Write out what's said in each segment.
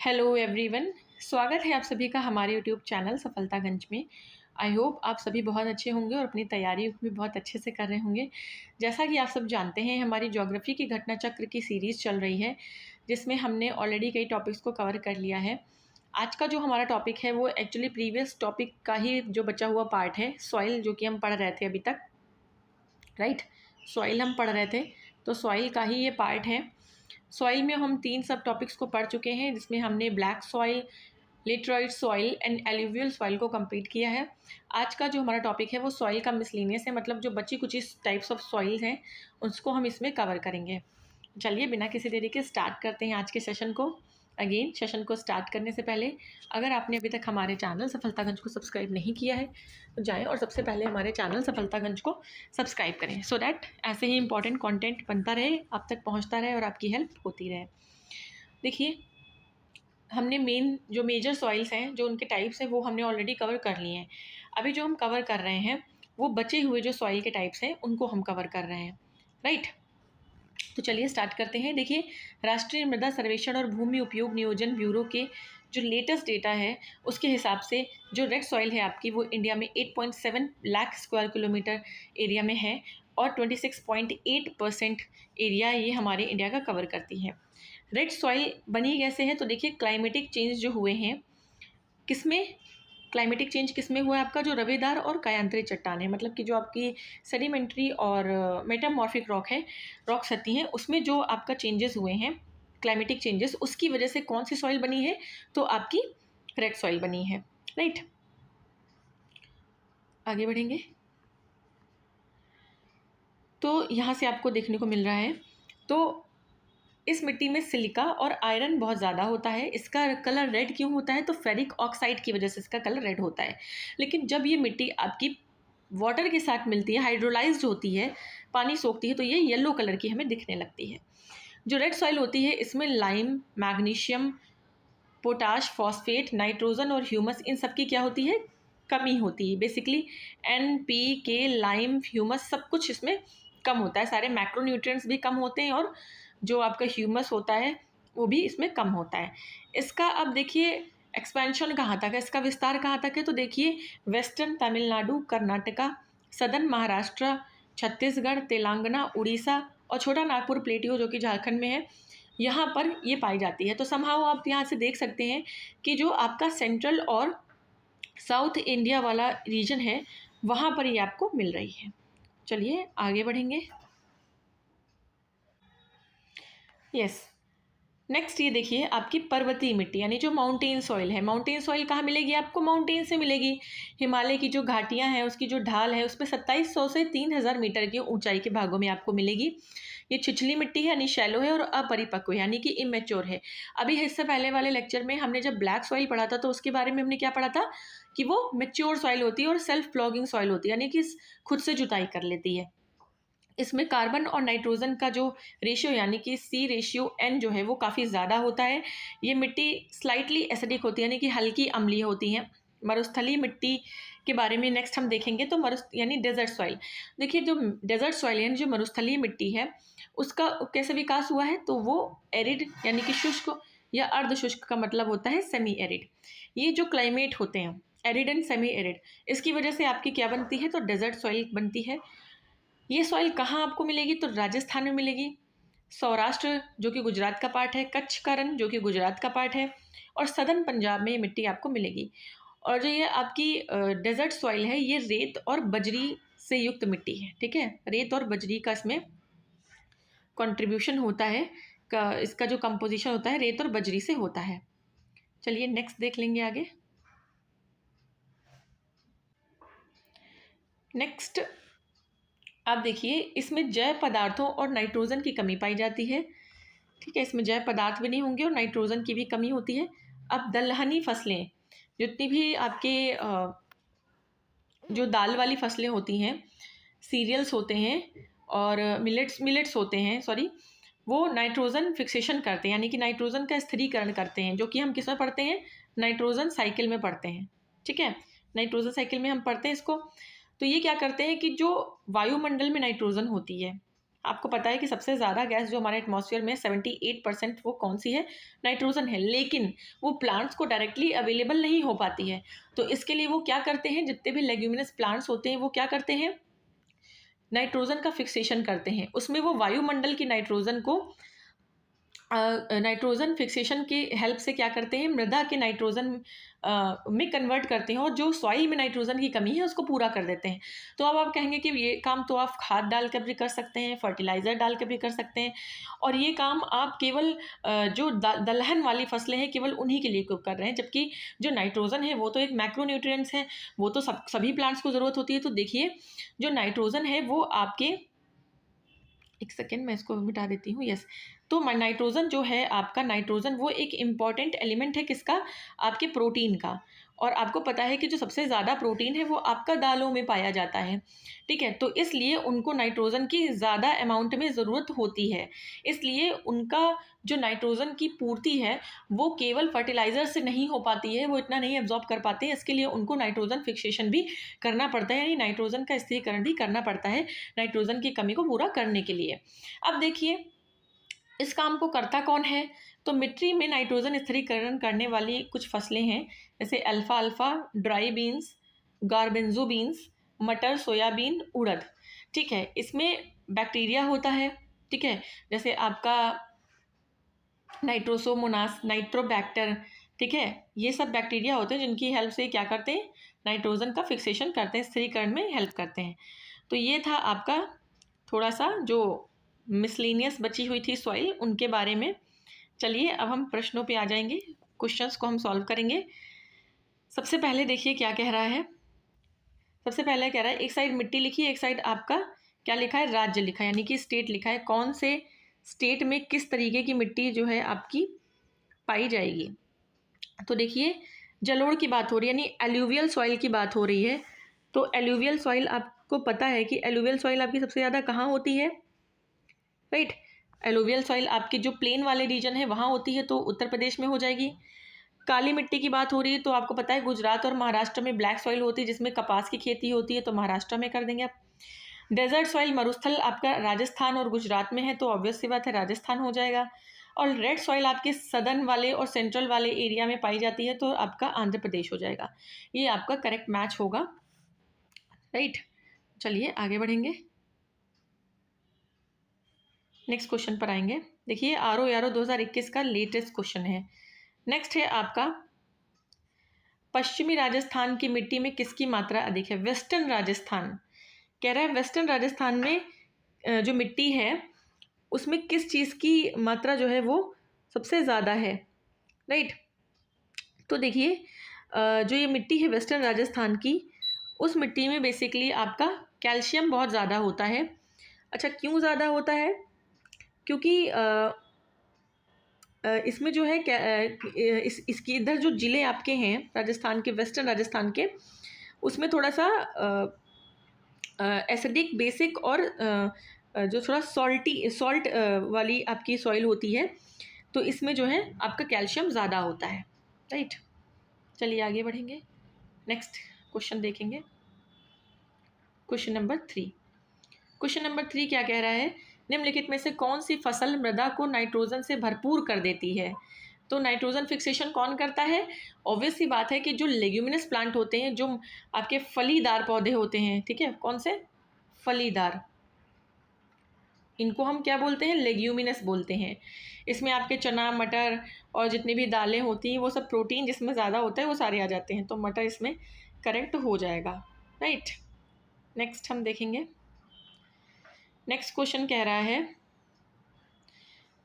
Hello everyone. स्वागत है आप सभी का हमारे यूट्यूब चैनल सफलतागंज में। आई होप आप सभी बहुत अच्छे होंगे और अपनी तैयारी भी बहुत अच्छे से कर रहे होंगे। जैसा कि आप सब जानते हैं, हमारी ज्योग्राफी की घटना चक्र की सीरीज़ चल रही है, जिसमें हमने ऑलरेडी कई टॉपिक्स को कवर कर लिया है। आज का जो हमारा टॉपिक है वो एक्चुअली प्रीवियस टॉपिक का ही जो बचा हुआ पार्ट है, सॉइल, जो कि हम पढ़ रहे थे अभी तक। राइट, सॉइल हम पढ़ रहे थे, तो सॉइल का ही ये पार्ट है। सॉइल में हम 3 सब टॉपिक्स को पढ़ चुके हैं, जिसमें हमने black soil, laterite soil and alluvial soil को कंप्लीट किया है। आज का जो हमारा टॉपिक है वो सॉइल का मिसलिनियस है, मतलब जो बची कुछ इस टाइप्स ऑफ सॉइल्स हैं उसको हम इसमें कवर करेंगे। चलिए बिना किसी देरी के स्टार्ट करते हैं आज के सेशन को। अगेन, सेशन को स्टार्ट करने से पहले अगर आपने अभी तक हमारे चैनल सफलतागंज को सब्सक्राइब नहीं किया है तो जाएं और सबसे पहले हमारे चैनल सफलतागंज को सब्सक्राइब करें, सो दैट ऐसे ही इंपॉर्टेंट कंटेंट बनता रहे, आप तक पहुंचता रहे और आपकी हेल्प होती रहे। देखिए, हमने जो मेजर सॉइल्स हैं, जो उनके टाइप्स हैं, वो हमने ऑलरेडी कवर कर लिए हैं। अभी जो हम कवर कर रहे हैं वो बचे हुए जो सॉइल के टाइप्स हैं उनको हम कवर कर रहे हैं। राइट, तो चलिए स्टार्ट करते हैं। देखिए, राष्ट्रीय मृदा सर्वेक्षण और भूमि उपयोग नियोजन ब्यूरो के जो लेटेस्ट डेटा है उसके हिसाब से जो रेड सॉइल है आपकी, वो इंडिया में 8.7 लाख स्क्वायर किलोमीटर एरिया में है और 26.8% एरिया ये हमारे इंडिया का कवर करती है। रेड सॉइल बनी कैसे है, तो देखिए क्लाइमेटिक चेंज जो हुए हैं, किसमें क्लाइमेटिक चेंज किसमें हुआ है, आपका जो रवेदार और कायांतरी चट्टान है, मतलब कि जो आपकी सेडिमेंट्री और मेटामॉर्फिक रॉक है, रॉक्स आती हैं, उसमें जो आपका चेंजेस हुए हैं, क्लाइमेटिक चेंजेस, उसकी वजह से कौन सी सॉइल बनी है, तो आपकी रेड सॉइल बनी है। राइट, आगे बढ़ेंगे तो यहाँ से आपको देखने को मिल रहा है, तो इस मिट्टी में सिलिका और आयरन बहुत ज़्यादा होता है। इसका कलर रेड क्यों होता है, तो फेरिक ऑक्साइड की वजह से इसका कलर रेड होता है। लेकिन जब ये मिट्टी आपकी वाटर के साथ मिलती है, हाइड्रोलाइज्ड होती है, पानी सोखती है, तो ये येलो कलर की हमें दिखने लगती है। जो रेड सॉइल होती है इसमें lime, magnesium, potash, phosphate, nitrogen और ह्यूमस, इन सब की क्या होती है, कमी होती है। बेसिकली NPK, लाइम, ह्यूमस, सब कुछ इसमें कम होता है। सारे मैक्रोन्यूट्रिएंट्स भी कम होते हैं और जो आपका ह्यूमस होता है वो भी इसमें कम होता है। इसका अब देखिए एक्सपेंशन कहाँ तक है, इसका विस्तार कहाँ तक है, तो देखिए वेस्टर्न तमिलनाडु, कर्नाटका, सदर्न महाराष्ट्र, छत्तीसगढ़, तेलंगाना, उड़ीसा और छोटा नागपुर प्लेटियो जो कि झारखंड में है, यहाँ पर ये पाई जाती है। तो समहाउ आप यहाँ से देख सकते हैं कि जो आपका सेंट्रल और साउथ इंडिया वाला रीजन है वहाँ पर ये आपको मिल रही है। चलिए आगे बढ़ेंगे। यस, नेक्स्ट ये देखिए आपकी पर्वतीय मिट्टी, यानी जो माउंटेन सॉइल है। माउंटेन सॉइल कहाँ मिलेगी आपको, माउंटेन से मिलेगी। हिमालय की जो घाटियाँ हैं उसकी जो ढाल है उस पर 2700 से 3000 मीटर की ऊंचाई के भागों में आपको मिलेगी। ये छिछली मिट्टी है, यानी शैलो है और अपरिपक्व है, यानी कि इमेच्योर है। अभी इससे पहले वाले लेक्चर में हमने जब ब्लैक सॉइल पढ़ा था तो उसके बारे में हमने क्या पढ़ा था कि वो मेच्योर सॉइल होती है और सेल्फ प्लॉगिंग सॉइल होती है, यानी कि खुद से जुताई कर लेती है। इसमें कार्बन और नाइट्रोजन का जो रेशियो, यानी कि C/N जो है वो काफ़ी ज़्यादा होता है। ये मिट्टी स्लाइटली एसिडिक होती है, यानी कि हल्की अम्लीय होती हैं। मरुस्थलीय मिट्टी के बारे में नेक्स्ट हम देखेंगे। तो यानी डेजर्ट सॉइल, देखिए जो डेजर्ट सॉइल यानी जो मरुस्थलीय मिट्टी है उसका कैसे विकास हुआ है, तो वो एरिड यानी कि शुष्क या अर्ध शुष्क का मतलब होता है सेमी एरिड। ये जो क्लाइमेट होते हैं एरिड एंड सेमी एरिड, इसकी वजह से आपकी क्या बनती है, तो डेजर्ट सॉइल बनती है। ये सॉइल कहाँ आपको मिलेगी, तो राजस्थान में मिलेगी, सौराष्ट्र जो कि गुजरात का पार्ट है, कच्छ का रण जो कि गुजरात का पार्ट है, और सदर्न पंजाब में ये मिट्टी आपको मिलेगी। और जो ये आपकी डेजर्ट सॉइल है ये रेत और बजरी से युक्त मिट्टी है। ठीक है, रेत और बजरी का इसमें कंट्रीब्यूशन होता है, इसका जो कंपोजिशन होता है रेत और बजरी से होता है। चलिए नेक्स्ट देख लेंगे आगे। नेक्स्ट आप देखिए, इसमें जैव पदार्थों और नाइट्रोजन की कमी पाई जाती है। ठीक है, इसमें जैव पदार्थ भी नहीं होंगे और नाइट्रोजन की भी कमी होती है। अब दलहनी फसलें, जितनी भी आपके जो दाल वाली फसलें होती हैं, सीरियल्स होते हैं और मिलेट्स होते हैं, सॉरी, वो नाइट्रोजन फिक्सेशन करते हैं, यानी कि नाइट्रोजन का स्थिरीकरण करते हैं, जो कि हम किस में पढ़ते हैं, नाइट्रोजन साइकिल में पढ़ते हैं। ठीक है, नाइट्रोजन साइकिल में हम पढ़ते हैं इसको। तो ये क्या करते हैं कि जो वायुमंडल में नाइट्रोजन होती है, आपको पता है कि सबसे ज़्यादा गैस जो हमारे एटमॉस्फेयर में 78% वो कौन सी है, नाइट्रोजन है, लेकिन वो प्लांट्स को डायरेक्टली अवेलेबल नहीं हो पाती है। तो इसके लिए वो क्या करते हैं, जितने भी लेग्यूमिनस प्लांट्स होते हैं वो क्या करते हैं, नाइट्रोजन का फिक्सेशन करते हैं। उसमें वो वायुमंडल की नाइट्रोजन को नाइट्रोजन फिक्सेशन की हेल्प से क्या करते हैं, मृदा के नाइट्रोजन में कन्वर्ट करते हैं, और जो सॉइल में नाइट्रोजन की कमी है उसको पूरा कर देते हैं। तो अब आप कहेंगे कि ये काम तो आप खाद डाल कर भी कर सकते हैं, फर्टिलाइज़र डाल कर भी कर सकते हैं, और ये काम आप केवल जो दलहन वाली फसलें हैं केवल उन्हीं के लिए क्यों कर रहे हैं, जबकि जो नाइट्रोजन है वो तो एक मैक्रोन्यूट्रिएंट्स है, वो तो सभी प्लांट्स को ज़रूरत होती है। तो देखिए जो नाइट्रोजन है वो आपके, एक सेकेंड मैं इसको मिटा देती हूँ, यस। तो नाइट्रोजन जो है आपका, नाइट्रोजन वो एक इम्पॉर्टेंट एलिमेंट है किसका, आपके प्रोटीन का। और आपको पता है कि जो सबसे ज़्यादा प्रोटीन है वो आपका दालों में पाया जाता है, ठीक है। तो इसलिए उनको नाइट्रोजन की ज़्यादा अमाउंट में ज़रूरत होती है। इसलिए उनका जो नाइट्रोजन की पूर्ति है वो केवल फर्टिलाइज़र से नहीं हो पाती है, वो इतना नहीं एब्जॉर्ब कर पाते हैं। इसके लिए उनको नाइट्रोजन फिक्सेशन भी करना पड़ता है, यानी नाइट्रोजन का स्थिरीकरण भी करना पड़ता है नाइट्रोजन की कमी को पूरा करने के लिए। अब देखिए इस काम को करता कौन है, तो मिट्टी में नाइट्रोजन स्थिरीकरण करने वाली कुछ फसलें हैं, जैसे अल्फा अल्फा, ड्राई बीन्स, गार्बेंजो बीन्स, मटर, सोयाबीन, उड़द, ठीक है। इसमें बैक्टीरिया होता है, ठीक है, जैसे आपका नाइट्रोसोमोनास, नाइट्रोबैक्टर, ठीक है। ये सब बैक्टीरिया होते हैं जिनकी हेल्प से क्या करते हैं, नाइट्रोजन का फिक्सेशन करते हैं, स्थिरीकरण में हेल्प करते हैं। तो ये था आपका थोड़ा सा जो मिसलेनियस बची हुई थी सॉइल, उनके बारे में। चलिए अब हम प्रश्नों पे आ जाएंगे, क्वेश्चंस को हम सॉल्व करेंगे। सबसे पहले देखिए क्या कह रहा है। सबसे पहले कह रहा है, एक साइड मिट्टी लिखी है, एक साइड आपका क्या लिखा है, राज्य लिखा है, यानी कि स्टेट लिखा है। कौन से स्टेट में किस तरीके की मिट्टी जो है आपकी पाई जाएगी। तो देखिए जलोढ़ की बात हो रही है, यानी एल्यूवियल सॉइल की बात हो रही है। तो एल्यूवियल सॉइल आपको पता है कि एल्यूवियल सॉइल आपकी सबसे ज़्यादा कहाँ होती है, राइट। एलुवियल सॉइल आपकी जो प्लेन वाले रीजन है वहाँ होती है, तो उत्तर प्रदेश में हो जाएगी। काली मिट्टी की बात हो रही है, तो आपको पता है गुजरात और महाराष्ट्र में ब्लैक सॉइल होती है जिसमें कपास की खेती होती है, तो महाराष्ट्र में कर देंगे आप। डेजर्ट सॉइल मरुस्थल आपका राजस्थान और गुजरात में है, तो ऑब्वियस सी बात है राजस्थान हो जाएगा। और रेड सॉइल आपके सदर्न वाले और सेंट्रल वाले एरिया में पाई जाती है, तो आपका आंध्र प्रदेश हो जाएगा। ये आपका करेक्ट मैच होगा, राइट। चलिए आगे बढ़ेंगे, नेक्स्ट क्वेश्चन पर आएंगे। देखिए आरओ यारो 2021 का लेटेस्ट क्वेश्चन है। नेक्स्ट है आपका, पश्चिमी राजस्थान की मिट्टी में किसकी मात्रा अधिक है। वेस्टर्न राजस्थान कह रहा है, वेस्टर्न राजस्थान में जो मिट्टी है उसमें किस चीज़ की मात्रा जो है वो सबसे ज़्यादा है, राइट। तो देखिए जो ये मिट्टी है वेस्टर्न राजस्थान की, उस मिट्टी में बेसिकली आपका कैल्शियम बहुत ज़्यादा होता है। अच्छा क्यों ज़्यादा होता है, क्योंकि इसमें जो है इसकी इधर जो ज़िले आपके हैं राजस्थान के, वेस्टर्न राजस्थान के, उसमें थोड़ा सा एसिडिक बेसिक और जो थोड़ा सॉल्ट वाली आपकी सॉइल होती है, तो इसमें जो है आपका कैल्शियम ज़्यादा होता है, राइट। चलिए आगे बढ़ेंगे, नेक्स्ट क्वेश्चन देखेंगे। Question number 3। क्वेश्चन नंबर 3 क्या कह रहा है, निम्नलिखित में से कौन सी फसल मृदा को नाइट्रोजन से भरपूर कर देती है। तो नाइट्रोजन फिक्सेशन कौन करता है, ऑब्वियस सी बात है कि जो लेग्यूमिनस प्लांट होते हैं, जो आपके फलीदार पौधे होते हैं, ठीक है, कौन से, फलीदार, इनको हम क्या बोलते हैं, लेग्यूमिनस बोलते हैं। इसमें आपके चना, मटर और जितनी भी दालें होती हैं वो सब प्रोटीन जिसमें ज़्यादा होता है वो सारे आ जाते हैं, तो मटर इसमें करेक्ट हो जाएगा, राइट। नेक्स्ट हम देखेंगे, नेक्स्ट क्वेश्चन कह रहा है,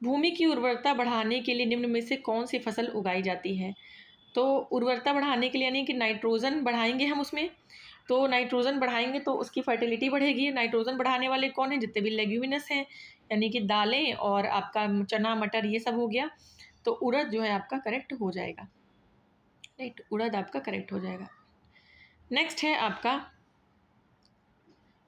भूमि की उर्वरता बढ़ाने के लिए निम्न में से कौन सी फसल उगाई जाती है। तो उर्वरता बढ़ाने के लिए यानी कि नाइट्रोजन बढ़ाएंगे हम उसमें, तो नाइट्रोजन बढ़ाएंगे तो उसकी फर्टिलिटी बढ़ेगी। नाइट्रोजन बढ़ाने वाले कौन है, जितने भी लेग्यूमिनस हैं, यानी कि दालें और आपका चना मटर ये सब हो गया, तो उड़द जो है आपका करेक्ट हो जाएगा, राइट, उड़द आपका करेक्ट हो जाएगा। नेक्स्ट है आपका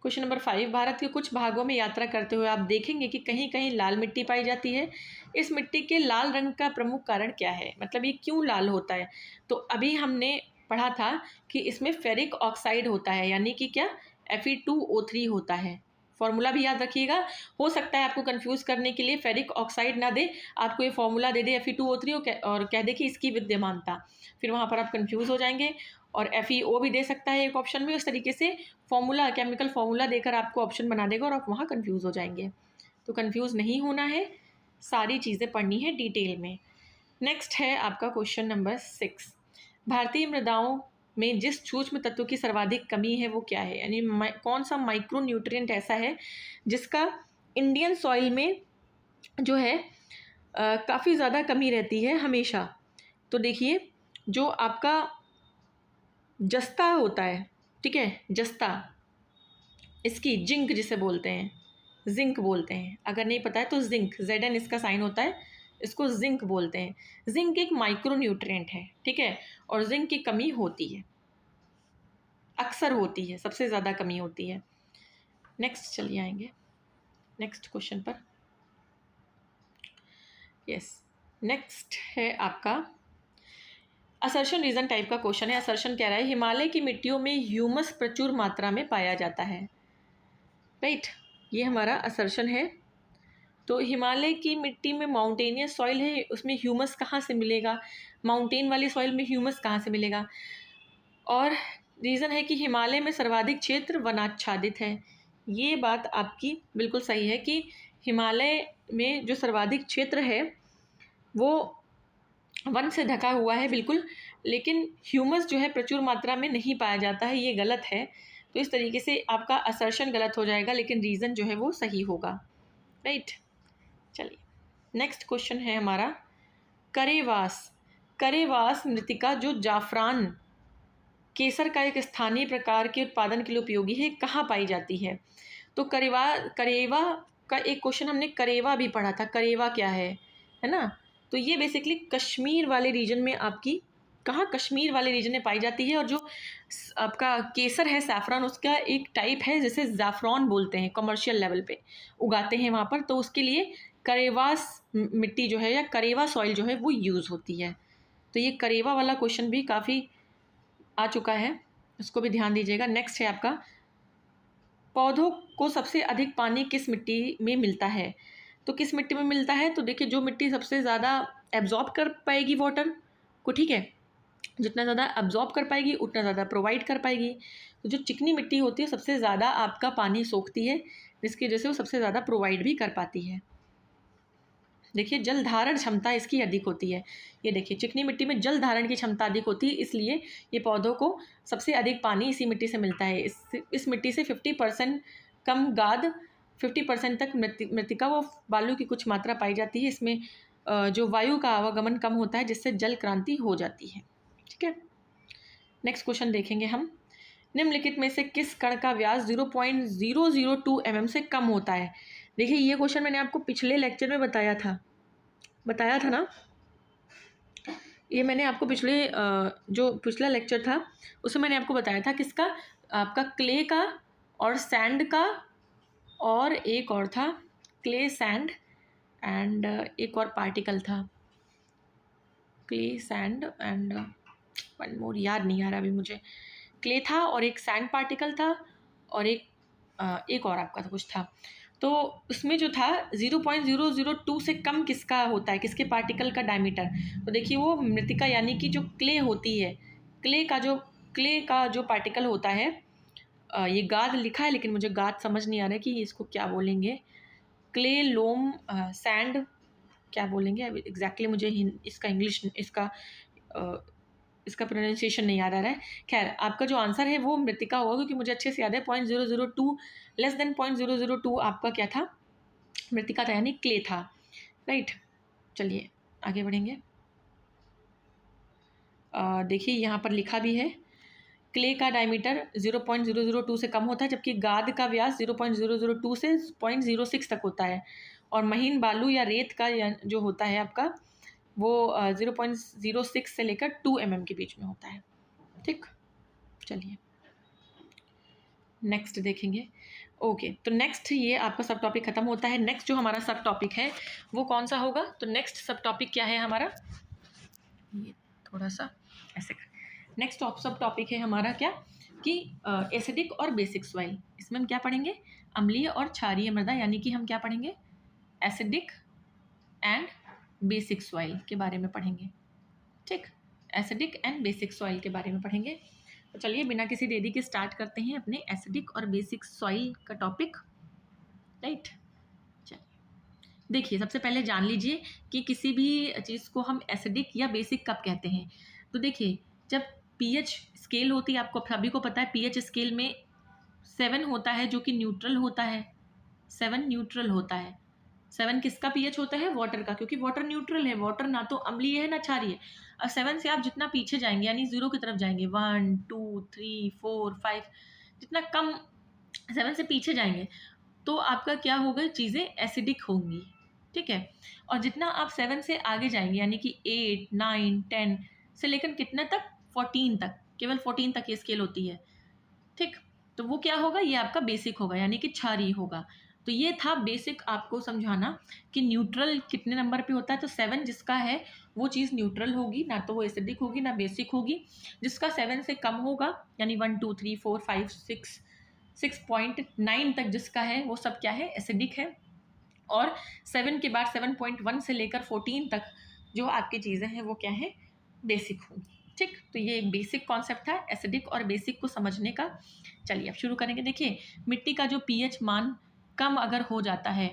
क्वेश्चन नंबर 5। भारत के कुछ भागों में यात्रा करते हुए आप देखेंगे कि कहीं कहीं लाल मिट्टी पाई जाती है। इस मिट्टी के लाल रंग का प्रमुख कारण क्या है, मतलब ये क्यों लाल होता है। तो अभी हमने पढ़ा था कि इसमें फेरिक ऑक्साइड होता है, यानी कि क्या, Fe2O3 होता है, फॉर्मूला भी याद रखिएगा। हो सकता है आपको कंफ्यूज करने के लिए फेरिक ऑक्साइड ना दे, आपको ये फॉर्मूला दे दे Fe2O3 और कह दे कि इसकी विद्यमानता, फिर वहाँ पर आप कंफ्यूज हो जाएंगे। और FeO भी दे सकता है एक ऑप्शन में, उस तरीके से फॉर्मूला, केमिकल फॉर्मूला देकर आपको ऑप्शन बना देगा और आप वहाँ कंफ्यूज हो जाएंगे। तो कंफ्यूज नहीं होना है, सारी चीज़ें पढ़नी है डिटेल में। नेक्स्ट है आपका क्वेश्चन नंबर 6। भारतीय मृदाओं में जिस सूक्ष्म तत्व की सर्वाधिक कमी है वो क्या है, यानी कौन सा माइक्रो न्यूट्रिएंट ऐसा है जिसका इंडियन सॉइल में जो है काफ़ी ज़्यादा कमी रहती है हमेशा। तो देखिए, जो आपका जस्ता होता है, ठीक है, जस्ता, इसकी जिंक जिसे बोलते हैं, जिंक बोलते हैं, अगर नहीं पता है तो जिंक, Zn इसका साइन होता है, इसको जिंक बोलते हैं। जिंक एक माइक्रो न्यूट्रिएंट है, ठीक है, और जिंक की कमी होती है, अक्सर होती है, सबसे ज़्यादा कमी होती है। नेक्स्ट चलिए आएंगे नेक्स्ट क्वेश्चन पर। यस, नेक्स्ट है आपका असर्शन रीजन टाइप का क्वेश्चन है। असर्शन कह रहा है हिमालय की मिट्टियों में ह्यूमस प्रचुर मात्रा में पाया जाता है, राइट, ये हमारा असर्शन है। तो हिमालय की मिट्टी में माउंटेनियस सॉइल है, उसमें ह्यूमस कहाँ से मिलेगा, माउंटेन वाली सॉइल में ह्यूमस कहाँ से मिलेगा। और रीज़न है कि हिमालय में सर्वाधिक क्षेत्र वनाच्छादित है। ये बात आपकी बिल्कुल सही है कि हिमालय में जो सर्वाधिक क्षेत्र है वो वन से ढका हुआ है, बिल्कुल, लेकिन ह्यूमस जो है प्रचुर मात्रा में नहीं पाया जाता है, ये गलत है। तो इस तरीके से आपका असर्शन गलत हो जाएगा, लेकिन रीज़न जो है वो सही होगा, राइट। चलिए नेक्स्ट क्वेश्चन है हमारा करेवास। करेवास मृतिका जो जाफरान केसर का एक स्थानीय प्रकार के उत्पादन के लिए उपयोगी है, कहाँ पाई जाती है। तो करेवा का एक क्वेश्चन हमने करेवा भी पढ़ा था, करेवा क्या है ना। तो ये बेसिकली कश्मीर वाले रीजन में आपकी, कहाँ, कश्मीर वाले रीजन में पाई जाती है। और जो आपका केसर है, सैफरान, उसका एक टाइप है जिसे ज़ाफ़रान बोलते हैं, कमर्शियल लेवल पे उगाते हैं वहाँ पर। तो उसके लिए करेवास मिट्टी जो है या करेवा सॉइल जो है वो यूज़ होती है। तो ये करेवा वाला क्वेश्चन भी काफ़ी आ चुका है, उसको भी ध्यान दीजिएगा। नेक्स्ट है आपका पौधों को सबसे अधिक पानी किस मिट्टी में मिलता है। तो किस मिट्टी में मिलता है, तो देखिए जो मिट्टी सबसे ज़्यादा एब्जॉर्ब कर पाएगी वाटर को, ठीक है, जितना ज़्यादा एब्जॉर्ब कर पाएगी उतना ज़्यादा प्रोवाइड कर पाएगी। तो जो चिकनी मिट्टी होती है सबसे ज़्यादा आपका पानी सोखती है, जिसकी वजह से वो सबसे ज़्यादा प्रोवाइड भी कर पाती है। देखिए जल धारण क्षमता इसकी अधिक होती है। ये देखिए चिकनी मिट्टी में जल धारण की क्षमता अधिक होती है, इसलिए ये पौधों को सबसे अधिक पानी इसी मिट्टी से मिलता है। इस मिट्टी से 50% कम गाद, 50% तक मृतिका व बालू की कुछ मात्रा पाई जाती है। इसमें जो वायु का आवागमन कम होता है, जिससे जल क्रांति हो जाती है, ठीक है। नेक्स्ट क्वेश्चन देखेंगे हम। निम्नलिखित में से किस कण का व्यास 0.002 mm से कम होता है। देखिए ये क्वेश्चन मैंने आपको पिछले लेक्चर में बताया था ना, ये मैंने आपको जो पिछला लेक्चर था उसमें मैंने आपको बताया था किसका, आपका क्ले का और सैंड का, और एक और था क्ले, सैंड एंड एक और पार्टिकल था, clay, sand and one more, याद नहीं आ रहा अभी मुझे। क्ले था और एक सैंड पार्टिकल था और एक और आपका था कुछ था। तो उसमें जो था 0.002 से कम किसका होता है, किसके पार्टिकल का डायमीटर। तो देखिए वो मृतिका यानी कि जो क्ले होती है, क्ले का जो पार्टिकल होता है, ये गाद लिखा है लेकिन मुझे गाद समझ नहीं आ रहा है कि इसको क्या बोलेंगे, क्ले, लोम, सैंड क्या बोलेंगे अभी एग्जैक्टली मुझे इसका इंग्लिश इसका प्रोनाउंसिएशन नहीं याद आ रहा है। खैर आपका जो आंसर है वो मृतिका होगा, क्योंकि मुझे अच्छे से याद है 0.002 लेस देन 0.002 आपका क्या था, मृतिका था, यानी क्ले था, राइट। चलिए आगे बढ़ेंगे। देखिए यहाँ पर लिखा भी है क्ले का डायमीटर 0.002 से कम होता है, जबकि गाद का व्यास 0.002 से 0.06 तक होता है। और महीन बालू या रेत का जो होता है आपका वो 0.06 से लेकर 2 mm के बीच में होता है, ठीक। चलिए नेक्स्ट देखेंगे। ओके, तो नेक्स्ट ये आपका सब टॉपिक ख़त्म होता है। नेक्स्ट जो हमारा सब टॉपिक है वो कौन सा होगा, तो नेक्स्ट सब टॉपिक क्या है हमारा, ये थोड़ा सा ऐसे, नेक्स्ट सब टॉपिक है हमारा क्या कि एसिडिक और बेसिक सॉइल। इसमें हम क्या पढ़ेंगे, अम्लीय और क्षारीय मृदा, यानी कि हम क्या पढ़ेंगे, एसिडिक एंड बेसिक सॉइल के बारे में पढ़ेंगे। ठीक, एसिडिक एंड बेसिक सॉइल के बारे में पढ़ेंगे। तो चलिए बिना किसी देरी के स्टार्ट करते हैं अपने एसिडिक और बेसिक सॉइल का टॉपिक। राइट, देखिए सबसे पहले जान लीजिए कि किसी भी चीज़ को हम एसिडिक या बेसिक कब कहते हैं। तो देखिए जब पीएच स्केल होती है, आपको सभी को पता है पीएच स्केल में 7 होता है जो कि न्यूट्रल होता है। 7 न्यूट्रल होता है। 7 किसका पीएच होता है, वाटर का, क्योंकि वाटर न्यूट्रल है, वाटर ना तो अम्लीय है ना क्षारीय है। और 7 से आप जितना पीछे जाएंगे यानी 0 की तरफ जाएंगे, 1 2 3 4 5, जितना कम 7 से पीछे जाएंगे तो आपका क्या होगा, चीज़ें एसिडिक होंगी। ठीक है, और जितना आप 7 से आगे जाएंगे यानी कि 8 9 10 से लेकर कितने तक, 14 तक, केवल 14 तक ये स्केल होती है। ठीक, तो वो क्या होगा, ये आपका बेसिक होगा यानी कि क्षारीय होगा। तो ये था बेसिक आपको समझाना कि न्यूट्रल कितने नंबर पे होता है। तो 7 जिसका है वो चीज़ न्यूट्रल होगी, ना तो वो एसिडिक होगी ना बेसिक होगी। जिसका 7 से कम होगा यानी 1 2 3 4 5 6 6.9 तक जिसका है वो सब क्या है, एसिडिक है। और 7 के बाद 7.1 से लेकर 14 तक जो आपकी चीज़ें हैं वो क्या है, बेसिक होंगी। ठीक, तो ये एक बेसिक कॉन्सेप्ट था एसिडिक और बेसिक को समझने का। चलिए अब शुरू करेंगे। देखिए मिट्टी का जो पीएच मान कम अगर हो जाता है,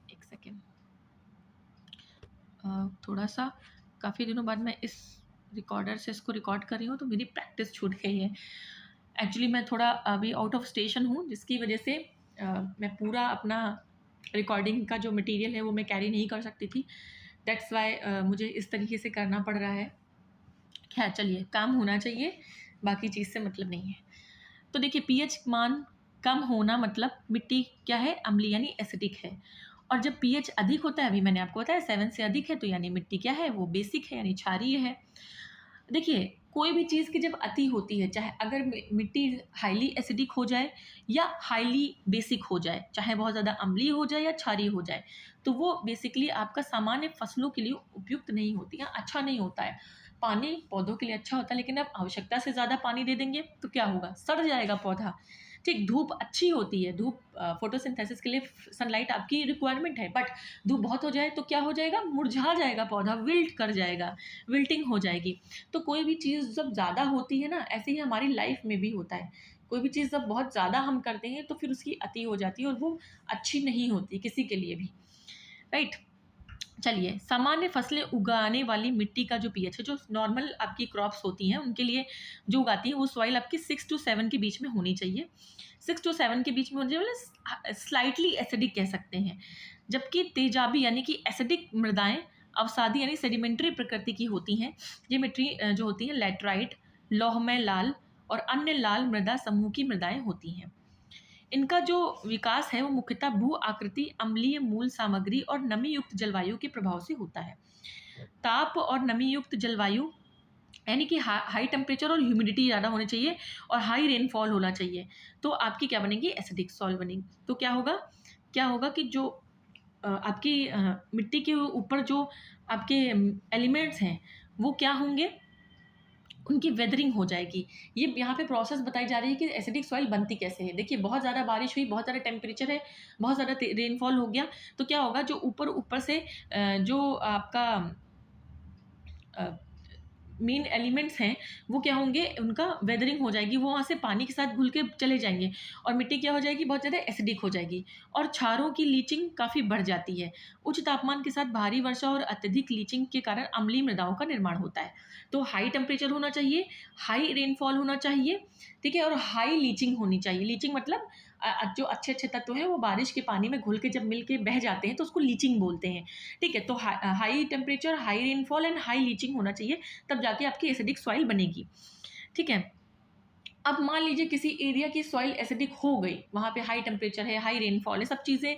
एक सेकेंड, थोड़ा सा काफ़ी दिनों बाद मैं इस रिकॉर्डर से इसको रिकॉर्ड कर रही हूँ तो मेरी प्रैक्टिस छूट गई है। एक्चुअली मैं थोड़ा अभी आउट ऑफ स्टेशन हूँ जिसकी वजह से मैं पूरा अपना रिकॉर्डिंग का जो मटेरियल है वो मैं कैरी नहीं कर सकती थी। दैट्स वाई मुझे इस तरीके से करना पड़ रहा है। खैर चलिए, काम होना चाहिए, बाकी चीज़ से मतलब नहीं है। तो देखिए पीएच मान कम होना मतलब मिट्टी क्या है, अम्लीय यानी एसिडिक है। और जब पीएच अधिक होता है, अभी मैंने आपको बताया 7 से अधिक है, तो यानी मिट्टी क्या है, वो बेसिक है यानी क्षारीय है। देखिए कोई भी चीज़ की जब अति होती है, चाहे अगर मिट्टी हाईली एसिडिक हो जाए या हाईली बेसिक हो जाए, चाहे बहुत ज़्यादा अम्लीय हो जाए या क्षारीय हो जाए, तो वो बेसिकली आपका सामान्य फसलों के लिए उपयुक्त नहीं होती है, अच्छा नहीं होता है। पानी पौधों के लिए अच्छा होता है, लेकिन आप आवश्यकता से ज़्यादा पानी दे देंगे तो क्या होगा, सड़ जाएगा पौधा। ठीक, धूप अच्छी होती है, धूप फोटोसिंथेसिस के लिए सनलाइट आपकी रिक्वायरमेंट है, बट धूप बहुत हो जाए तो क्या हो जाएगा, मुरझा जाएगा पौधा, विल्ट कर जाएगा, विल्टिंग हो जाएगी। तो कोई भी चीज़ जब ज़्यादा होती है ना, ऐसे ही हमारी लाइफ में भी होता है। कोई भी चीज़ जब बहुत ज़्यादा हम करते हैं तो फिर उसकी अति हो जाती है और वो अच्छी नहीं होती किसी के लिए भी। राइट, चलिए सामान्य फसलें उगाने वाली मिट्टी का जो पीएच है, जो नॉर्मल आपकी क्रॉप्स होती हैं उनके लिए जो उगाती है, वो सॉइल आपकी 6 to 7 के बीच में होनी चाहिए। 6 to 7 के बीच में होनी चाहिए, मतलब स्लाइटली एसिडिक कह सकते हैं। जबकि तेजाबी यानी कि एसिडिक मृदाएं अवसादी यानी सेडिमेंट्री प्रकृति की होती हैं। ये मिट्टी जो होती है लैटराइट, लौहमय लाल और अन्य लाल मृदा समूह की मृदाएं होती हैं। इनका जो विकास है वो मुख्यतः भू आकृति, अम्लीय मूल सामग्री और नमी युक्त जलवायु के प्रभाव से होता है। ताप और नमी युक्त जलवायु यानी कि हाई टेम्परेचर और ह्यूमिडिटी ज़्यादा होनी चाहिए और हाई रेनफॉल होना चाहिए, तो आपकी क्या बनेगी, एसिडिक सॉइल बनेगी। तो क्या होगा कि जो आपकी मिट्टी के ऊपर जो आपके एलिमेंट्स हैं वो क्या होंगे, उनकी वेदरिंग हो जाएगी। ये यहाँ पे प्रोसेस बताई जा रही है कि एसिडिक सॉइल बनती कैसे है। देखिए बहुत ज़्यादा बारिश हुई, बहुत ज़्यादा टेम्परेचर है, बहुत ज़्यादा रेनफॉल हो गया, तो क्या होगा, जो ऊपर ऊपर से जो आपका मेन एलिमेंट्स हैं वो क्या होंगे, उनका वेदरिंग हो जाएगी, वो वहाँ से पानी के साथ घुल के चले जाएंगे और मिट्टी क्या हो जाएगी, बहुत ज़्यादा एसिडिक हो जाएगी और क्षारों की लीचिंग काफ़ी बढ़ जाती है। उच्च तापमान के साथ भारी वर्षा और अत्यधिक लीचिंग के कारण अम्लीय मृदाओं का निर्माण होता है। तो हाई टेम्परेचर होना चाहिए, हाई रेनफॉल होना चाहिए, ठीक है, और हाई लीचिंग होनी चाहिए। लीचिंग मतलब जो अच्छे अच्छे तत्व हैं वो बारिश के पानी में घुल के जब मिल के बह जाते हैं तो उसको लीचिंग बोलते हैं। ठीक है, तो high temperature, high rainfall and high leaching होना चाहिए, तब जाके आपकी एसिडिक सॉइल बनेगी। ठीक है, अब मान लीजिए किसी एरिया की सॉइल एसिडिक हो गई, वहाँ पे हाई टेम्परेचर है, हाई रेनफॉल है, सब चीज़ें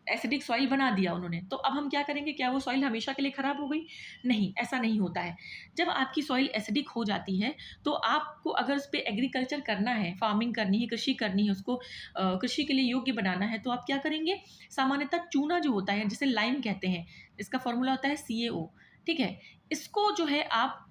एसिडिक सॉइल बना दिया उन्होंने, तो अब हम क्या करेंगे, क्या वो सॉइल हमेशा के लिए ख़राब हो गई? नहीं, ऐसा नहीं होता है। जब आपकी सॉइल एसिडिक हो जाती है तो आपको अगर उस पर एग्रीकल्चर करना है, फार्मिंग करनी है, कृषि करनी है, उसको कृषि के लिए योग्य बनाना है, तो आप क्या करेंगे, सामान्यतः चूना जो होता है जिसे लाइम कहते हैं, इसका फॉर्मूला होता है CaO। ठीक है, इसको जो है आप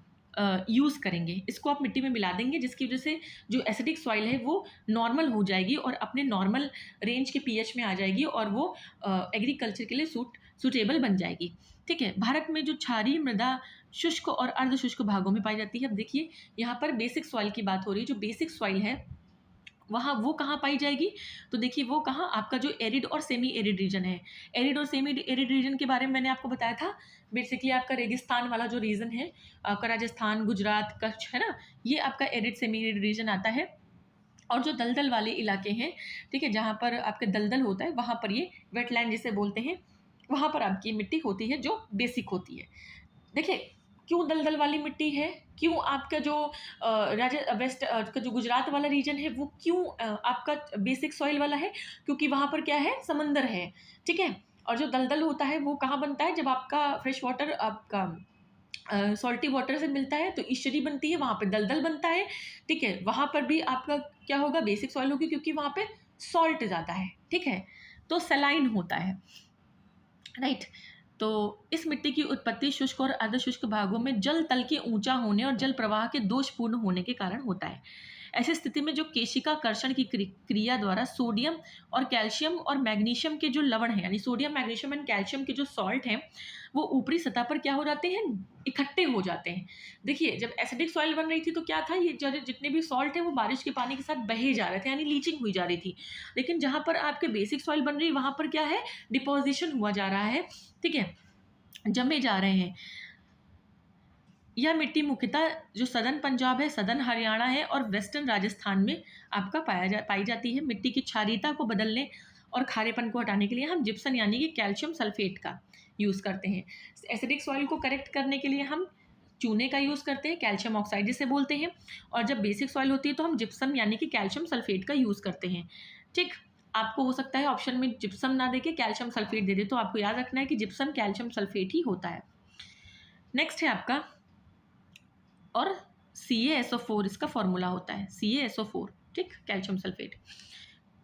यूज़ करेंगे। इसको आप मिट्टी में मिला देंगे, जिसकी वजह से जो एसिडिक सॉइल है वो नॉर्मल हो जाएगी और अपने नॉर्मल रेंज के पीएच में आ जाएगी और वो एग्रीकल्चर के लिए सूटेबल बन जाएगी। ठीक है। भारत में जो क्षारीय मृदा शुष्क और अर्ध शुष्क भागों में पाई जाती है। अब देखिए यहाँ पर बेसिक सॉइल की बात हो रही है। जो बेसिक सॉइल है वहाँ वो कहाँ पाई जाएगी, तो देखिए वो कहाँ, आपका जो एरिड और सेमी एरिड रीजन है। एरिड और सेमी एरिड रीजन के बारे में मैंने आपको बताया था। बेसिकली आपका रेगिस्तान वाला जो रीजन है, आपका राजस्थान, गुजरात, कच्छ, है ना, ये आपका एरिड सेमी एरिड रीजन आता है। और जो दलदल वाले इलाके हैं, ठीक है, जहाँ पर आपके दलदल होता है, वहाँ पर ये वेटलैंड जिसे बोलते हैं, वहाँ पर आपकी मिट्टी होती है जो बेसिक होती है। देखिए क्यों दलदल वाली मिट्टी है, क्यों आपका जो वेस्ट का जो गुजरात वाला रीजन है वो क्यों आपका बेसिक सॉइल वाला है, क्योंकि वहाँ पर क्या है, समंदर है। ठीक है। और जो दलदल होता है वो कहाँ बनता है, जब आपका फ्रेश वाटर आपका सॉल्टी वाटर से मिलता है तो ईशरी बनती है, वहाँ पे दलदल बनता है। ठीक है। वहाँ पर भी आपका क्या होगा, बेसिक सॉइल होगी, क्योंकि वहाँ पे सॉल्ट ज़्यादा है। ठीक है। तो सलाइन होता है, राइट। तो इस मिट्टी की उत्पत्ति शुष्क और अर्ध शुष्क भागों में जल तल के ऊंचा होने और जल प्रवाह के दोषपूर्ण होने के कारण होता है। ऐसी स्थिति में जो केशिकाकर्षण की क्रिया द्वारा सोडियम और कैल्शियम और मैग्नीशियम के जो लवण हैं, यानी सोडियम, मैग्नीशियम एंड कैल्शियम के जो सॉल्ट हैं, वो ऊपरी सतह पर क्या हो जाते हैं, इकट्ठे हो जाते हैं। देखिए जब एसिडिक सॉइल बन रही थी तो क्या था, ये जितने भी सॉल्ट है वो बारिश के पानी के साथ बहे जा रहे थे, यानी लीचिंग हुई जा रही थी। लेकिन जहाँ पर आपके बेसिक सॉइल बन रही है वहाँ पर क्या है, डिपोजिशन हुआ जा रहा है। ठीक है, जमे जा रहे हैं। यह मिट्टी मुख्यतः जो सदर्न पंजाब है, सदर्न हरियाणा है और वेस्टर्न राजस्थान में आपका पाई जाती है। मिट्टी की क्षारीयता को बदलने और खारेपन को हटाने के लिए हम जिप्सम यानी कि कैल्शियम सल्फेट का यूज़ करते हैं। एसिडिक सॉइल को करेक्ट करने के लिए हम चूने का यूज़ करते हैं, कैल्शियम ऑक्साइड जिसे बोलते हैं। और जब बेसिक सॉइल होती है तो हम जिप्सम यानी कि कैल्शियम सल्फेट का यूज़ करते हैं। ठीक, आपको हो सकता है ऑप्शन में जिप्सम ना देके कैल्शियम सल्फेट दे दे, तो आपको याद रखना है कि जिप्सम कैल्शियम सल्फेट ही होता है। नेक्स्ट है आपका, और CaSO4 इसका फॉर्मूला होता है, CaSO4, ठीक, कैल्शियम सल्फेट।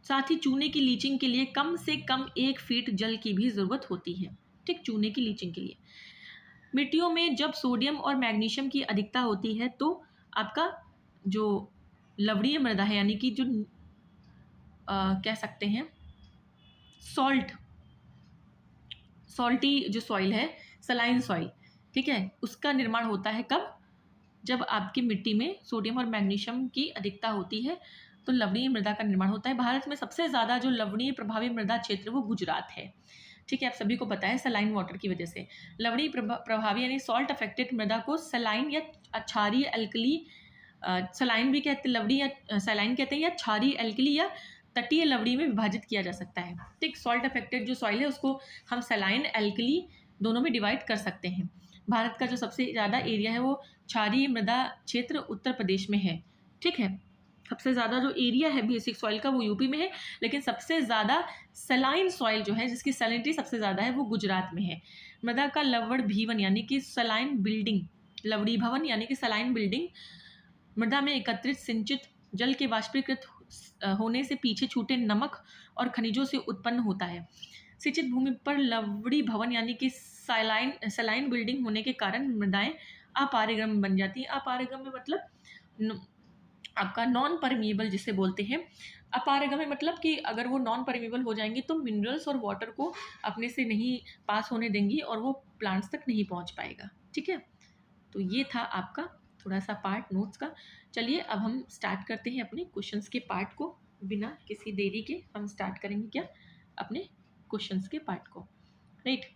साथ ही चूने की लीचिंग के लिए कम से कम 1 फीट जल की भी ज़रूरत होती है। ठीक, चूने की लीचिंग के लिए। मिट्टियों में जब सोडियम और मैग्नीशियम की अधिकता होती है तो आपका जो लवणीय मृदा है, यानी कि जो कह सकते हैं सॉल्टी जो सॉइल है, सलाइन सॉइल, ठीक है, उसका निर्माण होता है कब, जब आपकी मिट्टी में सोडियम और मैग्नीशियम की अधिकता होती है तो लवणीय मृदा का निर्माण होता है। भारत में सबसे ज़्यादा जो लवणीय प्रभावी मृदा क्षेत्र वो गुजरात है। ठीक है, आप सभी को पता है, सलाइन वाटर की वजह से। लवणीय प्रभावी यानी सॉल्ट अफेक्टेड मृदा को सलाइन या क्षारीय एल्कली, सलाइन भी कहते हैं, लवणी या सलाइन कहते हैं, या क्षारीय एल्कली या तटीय लवणी में विभाजित किया जा सकता है। ठीक, सॉल्ट अफेक्टेड जो सॉइल है उसको हम सलाइन, एल्कली दोनों में डिवाइड कर सकते हैं। भारत का जो सबसे ज़्यादा एरिया है वो क्षारीय मृदा क्षेत्र उत्तर प्रदेश में है। ठीक है, सबसे ज़्यादा जो एरिया है बेसिक सॉइल का वो यूपी में है, लेकिन सबसे ज़्यादा सलाइन सॉइल जो है, जिसकी सैलिनिटी सबसे ज़्यादा है, वो गुजरात में है। मृदा का लवण भीवन यानी कि सलाइन बिल्डिंग, लवणी भवन यानी कि सलाइन बिल्डिंग, मृदा में एकत्रित सिंचित जल के वाष्पीकृत होने से पीछे छूटे नमक और खनिजों से उत्पन्न होता है। सिंचित भूमि पर लवणी भवन यानी कि सलाइन बिल्डिंग होने के कारण मृदाएं अपारगम्य बन जाती हैं। अपारगम्य मतलब आपका नॉन परमिएबल जिसे बोलते हैं। अपारगम्य मतलब कि अगर वो नॉन परमिएबल हो जाएंगी तो मिनरल्स और वाटर को अपने से नहीं पास होने देंगी और वो प्लांट्स तक नहीं पहुंच पाएगा। ठीक है, तो ये था आपका थोड़ा सा पार्ट नोट्स का। चलिए अब हम स्टार्ट करते हैं अपने क्वेश्चंस के पार्ट को। बिना किसी देरी के हम स्टार्ट करेंगे क्या, अपने क्वेश्चंस के पार्ट को, राइट।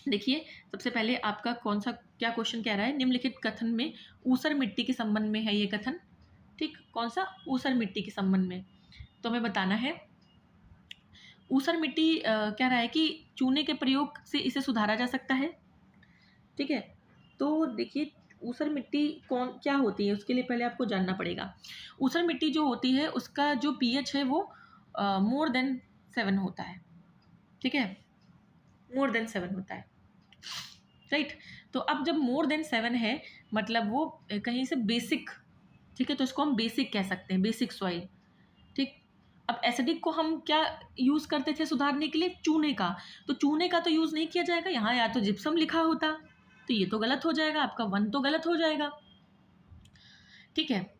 देखिए सबसे पहले आपका कौन सा क्या क्वेश्चन कह रहा है, निम्नलिखित कथन में ऊसर मिट्टी के संबंध में है ये कथन। ठीक, कौन सा, ऊसर मिट्टी के संबंध में, तो हमें बताना है। ऊसर मिट्टी कह रहा है कि चूने के प्रयोग से इसे सुधारा जा सकता है। ठीक है, तो देखिए ऊसर मिट्टी क्या होती है, उसके लिए पहले आपको जानना पड़ेगा। ऊसर मिट्टी जो होती है उसका जो pH है वो मोर देन 7 होता है। ठीक है, मोर देन 7 होता है, राइट। तो अब जब मोर देन 7 है मतलब वो कहीं से बेसिक, ठीक है, तो इसको हम बेसिक कह सकते हैं, बेसिक सॉइल। ठीक, अब एसिडिक को हम क्या यूज़ करते थे सुधारने के लिए, चूने का। तो चूने का तो यूज़ नहीं किया जाएगा यहाँ, या तो जिप्सम लिखा होता, तो ये तो गलत हो जाएगा, आपका 1 तो गलत हो जाएगा। ठीक है।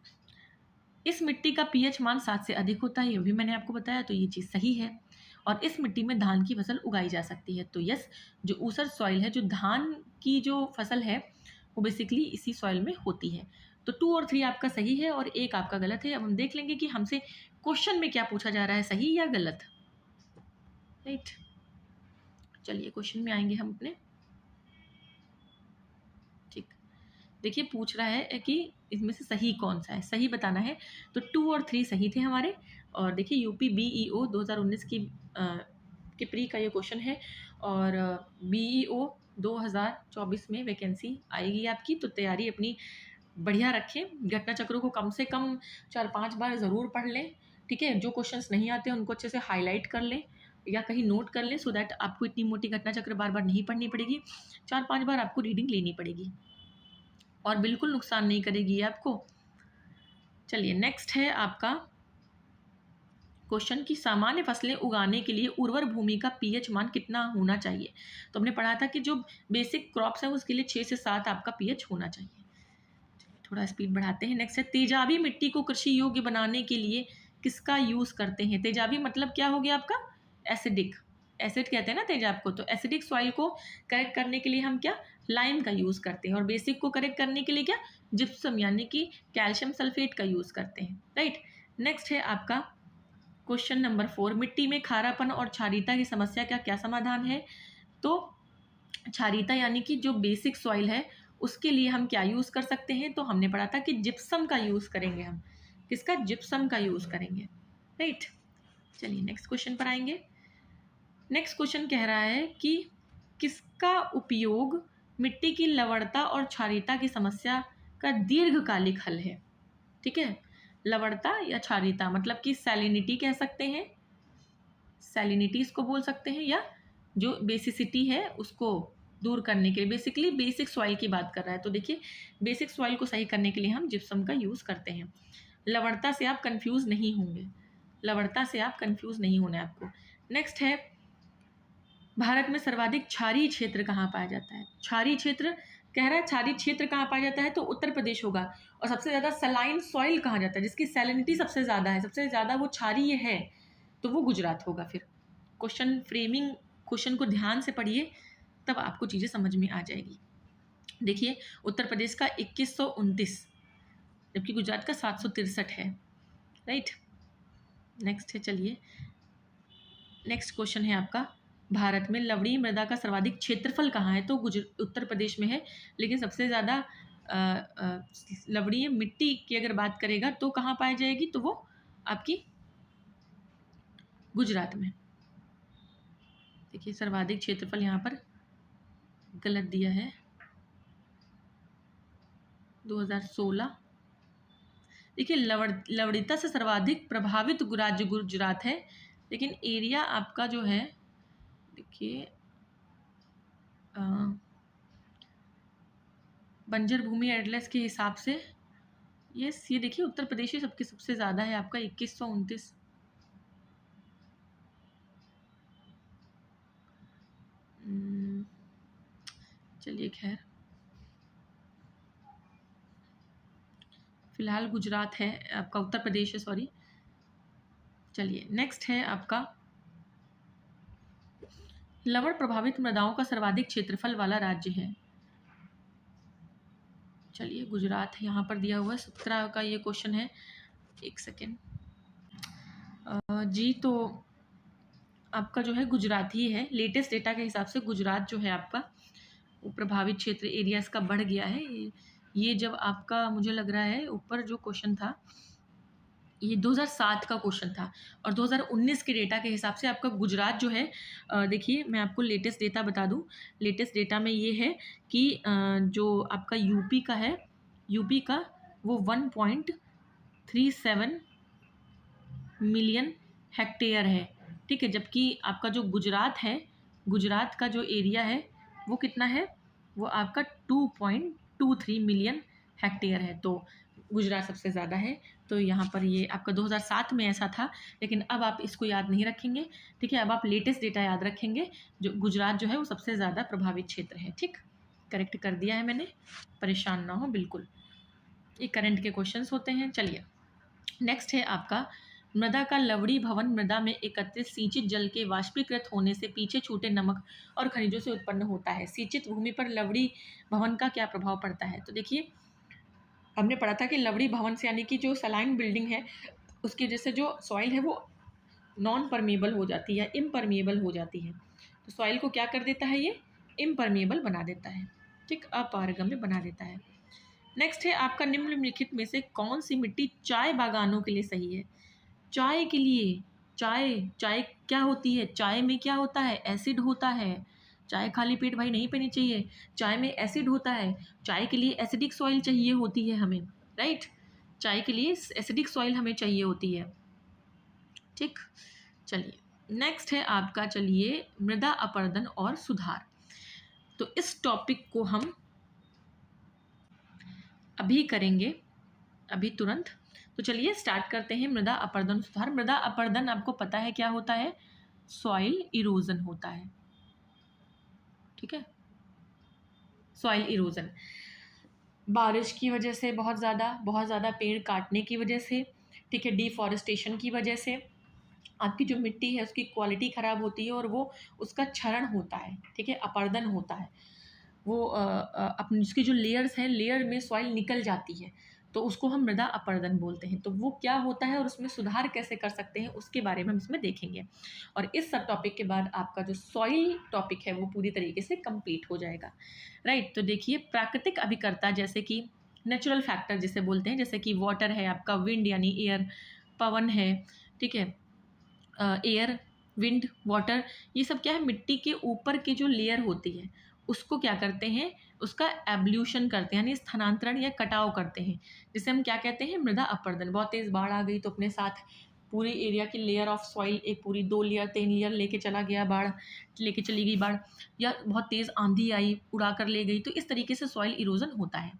इस मिट्टी का पीएच मान 7 से अधिक होता है, ये भी मैंने आपको बताया, तो ये चीज़ सही है। और इस मिट्टी में धान की फसल उगाई जा सकती है, तो यस, जो ऊसर सॉइल है, जो धान की जो फसल है, वो बेसिकली इसी सॉइल में होती है। तो 2 और 3 आपका सही है और 1 आपका गलत है। अब हम देख लेंगे कि हमसे क्वेश्चन में क्या पूछा जा रहा है, सही या गलत। राइट, चलिए क्वेश्चन में आएंगे हम अपने। ठीक, देखिए पूछ रहा है कि इसमें से सही कौन सा है, सही बताना है। तो 2 और 3 सही थे हमारे। और देखिए यूपी बीईओ 2019 की के प्री का ये क्वेश्चन है। और बीईओ 2024 में वैकेंसी आएगी आपकी, तो तैयारी अपनी बढ़िया रखें। घटना चक्रों को कम से कम 4-5 बार ज़रूर पढ़ लें। ठीक है, जो क्वेश्चंस नहीं आते उनको अच्छे से हाईलाइट कर लें या कहीं नोट कर लें, सो दैट आपको इतनी मोटी घटना चक्र बार बार नहीं पढ़नी पड़ेगी। 4-5 बार आपको रीडिंग लेनी पड़ेगी और बिल्कुल नुकसान नहीं करेगी ये आपको। चलिए नेक्स्ट है आपका क्वेश्चन कि सामान्य फसलें उगाने के लिए उर्वर भूमि का पीएच मान कितना होना चाहिए। तो हमने पढ़ा था कि जो बेसिक क्रॉप्स है उसके लिए 6 से 7 आपका पीएच होना चाहिए। थोड़ा स्पीड बढ़ाते हैं। नेक्स्ट है तेजाबी मिट्टी को कृषि योग्य बनाने के लिए किसका यूज़ करते हैं। तेजाबी मतलब क्या हो गया आपका, एसिडिक, एसिड कहते हैं ना तेजाब को। तो एसिडिक सॉइल को करेक्ट करने के लिए हम क्या, लाइम का यूज़ करते हैं। और बेसिक को करेक्ट करने के लिए क्या, जिप्सम यानी कि कैल्शियम सल्फेट का यूज़ करते हैं। राइट, नेक्स्ट है आपका क्वेश्चन नंबर 4, मिट्टी में खारापन और क्षारीयता की समस्या का क्या समाधान है। तो क्षारीयता यानी कि जो बेसिक सॉइल है उसके लिए हम क्या यूज़ कर सकते हैं। तो हमने पढ़ा था कि जिप्सम का यूज़ करेंगे हम। किसका, जिप्सम का यूज़ करेंगे। राइट, चलिए नेक्स्ट क्वेश्चन पर आएंगे। नेक्स्ट क्वेश्चन कह रहा है कि किसका उपयोग मिट्टी की लवणता और क्षारीयता की समस्या का दीर्घकालिक हल है। ठीक है, लवणता या क्षारीयता मतलब कि सैलिनिटी कह सकते हैं, सैलिनिटी इसको बोल सकते हैं, या जो बेसिसिटी है उसको दूर करने के लिए, बेसिकली बेसिक सॉइल की बात कर रहा है। तो देखिए बेसिक सॉइल को सही करने के लिए हम जिप्सम का यूज़ करते हैं। लवणता से आप कंफ्यूज नहीं होंगे, लवणता से आप कंफ्यूज नहीं होना है आपको। नेक्स्ट है भारत में सर्वाधिक क्षारीय क्षेत्र कहाँ पाया जाता है। क्षारीय क्षेत्र कह रहा है, क्षारीय क्षेत्र कहाँ पाया जाता है, तो उत्तर प्रदेश होगा। और सबसे ज़्यादा सलाइन सॉइल कहाँ जाता है, जिसकी सैलिनिटी सबसे ज़्यादा है, सबसे ज़्यादा वो क्षारीय है, तो वो गुजरात होगा। फिर क्वेश्चन फ्रेमिंग, क्वेश्चन को ध्यान से पढ़िए तब आपको चीज़ें समझ में आ जाएगी। देखिए उत्तर प्रदेश का 2129, जबकि गुजरात का 763 है। राइट, नेक्स्ट है, चलिए नेक्स्ट क्वेश्चन है आपका, भारत में लवणीय मृदा का सर्वाधिक क्षेत्रफल कहाँ है। तो उत्तर प्रदेश में है, लेकिन सबसे ज़्यादा लवणीय मिट्टी की अगर बात करेगा तो कहाँ पाई जाएगी, तो वो आपकी गुजरात में। देखिए सर्वाधिक क्षेत्रफल यहाँ पर गलत दिया है, 2016। देखिए लवणीयता से सर्वाधिक प्रभावित राज्य गुजरात है, लेकिन एरिया आपका जो है, देखिए बंजर भूमि एटलस के हिसाब से ये देखिए उत्तर प्रदेश ही सबसे ज़्यादा है आपका, 2129। चलिए खैर, फिलहाल गुजरात है आपका, उत्तर प्रदेश है, सॉरी। चलिए नेक्स्ट है आपका, लवण प्रभावित मृदाओं का सर्वाधिक क्षेत्रफल वाला राज्य है। चलिए गुजरात है, यहाँ पर दिया हुआ है 17 का ये क्वेश्चन है। एक सेकेंड जी, तो आपका जो है गुजरात ही है। लेटेस्ट डेटा के हिसाब से गुजरात जो है आपका वो प्रभावित क्षेत्र एरिया इसका बढ़ गया है। ये जब आपका मुझे लग रहा है ऊपर जो क्वेश्चन था ये 2007 का क्वेश्चन था, और 2019 के डेटा के हिसाब से आपका गुजरात जो है, देखिए मैं आपको लेटेस्ट डेटा बता दूं। लेटेस्ट डेटा में ये है कि जो आपका यूपी का है, यूपी का वो 1.37 मिलियन हेक्टेयर है। ठीक है, जबकि आपका जो गुजरात है, गुजरात का जो एरिया है वो कितना है, वो आपका 2.23 मिलियन हेक्टेयर है। तो गुजरात सबसे ज़्यादा है। तो यहाँ पर ये आपका 2007 में ऐसा था, लेकिन अब आप इसको याद नहीं रखेंगे। ठीक है, अब आप लेटेस्ट डेटा याद रखेंगे। जो गुजरात जो है वो सबसे ज़्यादा प्रभावित क्षेत्र है। ठीक, करेक्ट कर दिया है मैंने, परेशान ना हो बिल्कुल। ये करंट के क्वेश्चंस होते हैं। चलिए नेक्स्ट है आपका, मृदा का लवणी भवन मृदा में एकत्रित सिंचित जल के वाष्पीकृत होने से पीछे छूटे नमक और खनिजों से उत्पन्न होता है। सिंचित भूमि पर लवणी भवन का क्या प्रभाव पड़ता है? तो देखिए हमने पढ़ा था कि लवणी भवन से यानी कि जो सलाइन बिल्डिंग है उसकी वजह से जो सॉइल है वो नॉन परमेबल हो जाती है, इम्परमेबल हो जाती है। तो सॉइल को क्या कर देता है ये? इम्परमेबल बना देता है, ठीक, अपारगम्य बना देता है। नेक्स्ट है आपका, निम्नलिखित में से कौन सी मिट्टी चाय बागानों के लिए सही है? चाय के लिए, चाय चाय क्या होती है? चाय में क्या होता है? एसिड होता है। चाय खाली पेट भाई नहीं पीनी चाहिए, चाय में एसिड होता है। चाय के लिए एसिडिक सॉइल चाहिए होती है हमें, राइट। चाय के लिए एसिडिक सॉइल हमें चाहिए होती है, ठीक। चलिए नेक्स्ट है आपका, चलिए मृदा अपरदन और सुधार। तो इस टॉपिक को हम अभी करेंगे, अभी तुरंत। तो चलिए स्टार्ट करते हैं। मृदा अपरदन सुधार। मृदा अपरदन आपको पता है क्या होता है? सॉइल इरोजन होता है, ठीक है। सॉइल इरोजन बारिश की वजह से, बहुत ज़्यादा पेड़ काटने की वजह से, ठीक है, डिफॉरेस्टेशन की वजह से आपकी जो मिट्टी है उसकी क्वालिटी ख़राब होती है और वो उसका क्षरण होता है, ठीक है, अपरदन होता है। वो अपनी उसकी जो लेयर्स हैं, लेयर में सॉइल निकल जाती है, तो उसको हम मृदा अपरदन बोलते हैं। तो वो क्या होता है और उसमें सुधार कैसे कर सकते हैं उसके बारे में हम इसमें देखेंगे। और इस सब टॉपिक के बाद आपका जो सॉइल टॉपिक है वो पूरी तरीके से कंप्लीट हो जाएगा, राइट। तो देखिए प्राकृतिक अभिकर्ता जैसे कि नेचुरल फैक्टर जिसे बोलते हैं, जैसे कि वाटर है आपका, विंड यानी एयर, पवन है, ठीक है, एयर, विंड, वाटर, ये सब क्या है? मिट्टी के ऊपर की जो लेयर होती है उसको क्या करते हैं? उसका एब्ल्यूशन करते हैं, यानी स्थानांतरण या कटाव करते हैं, जिसे हम क्या कहते हैं? मृदा अपरदन। बहुत तेज़ बाढ़ आ गई तो अपने साथ पूरी एरिया की लेयर ऑफ सॉइल, एक पूरी 2 लेयर 3 लेयर लेके चला गया, बाढ़ लेके चली गई बाढ़, या बहुत तेज़ आंधी आई उड़ा कर ले गई, तो इस तरीके से सॉइल इरोजन होता है।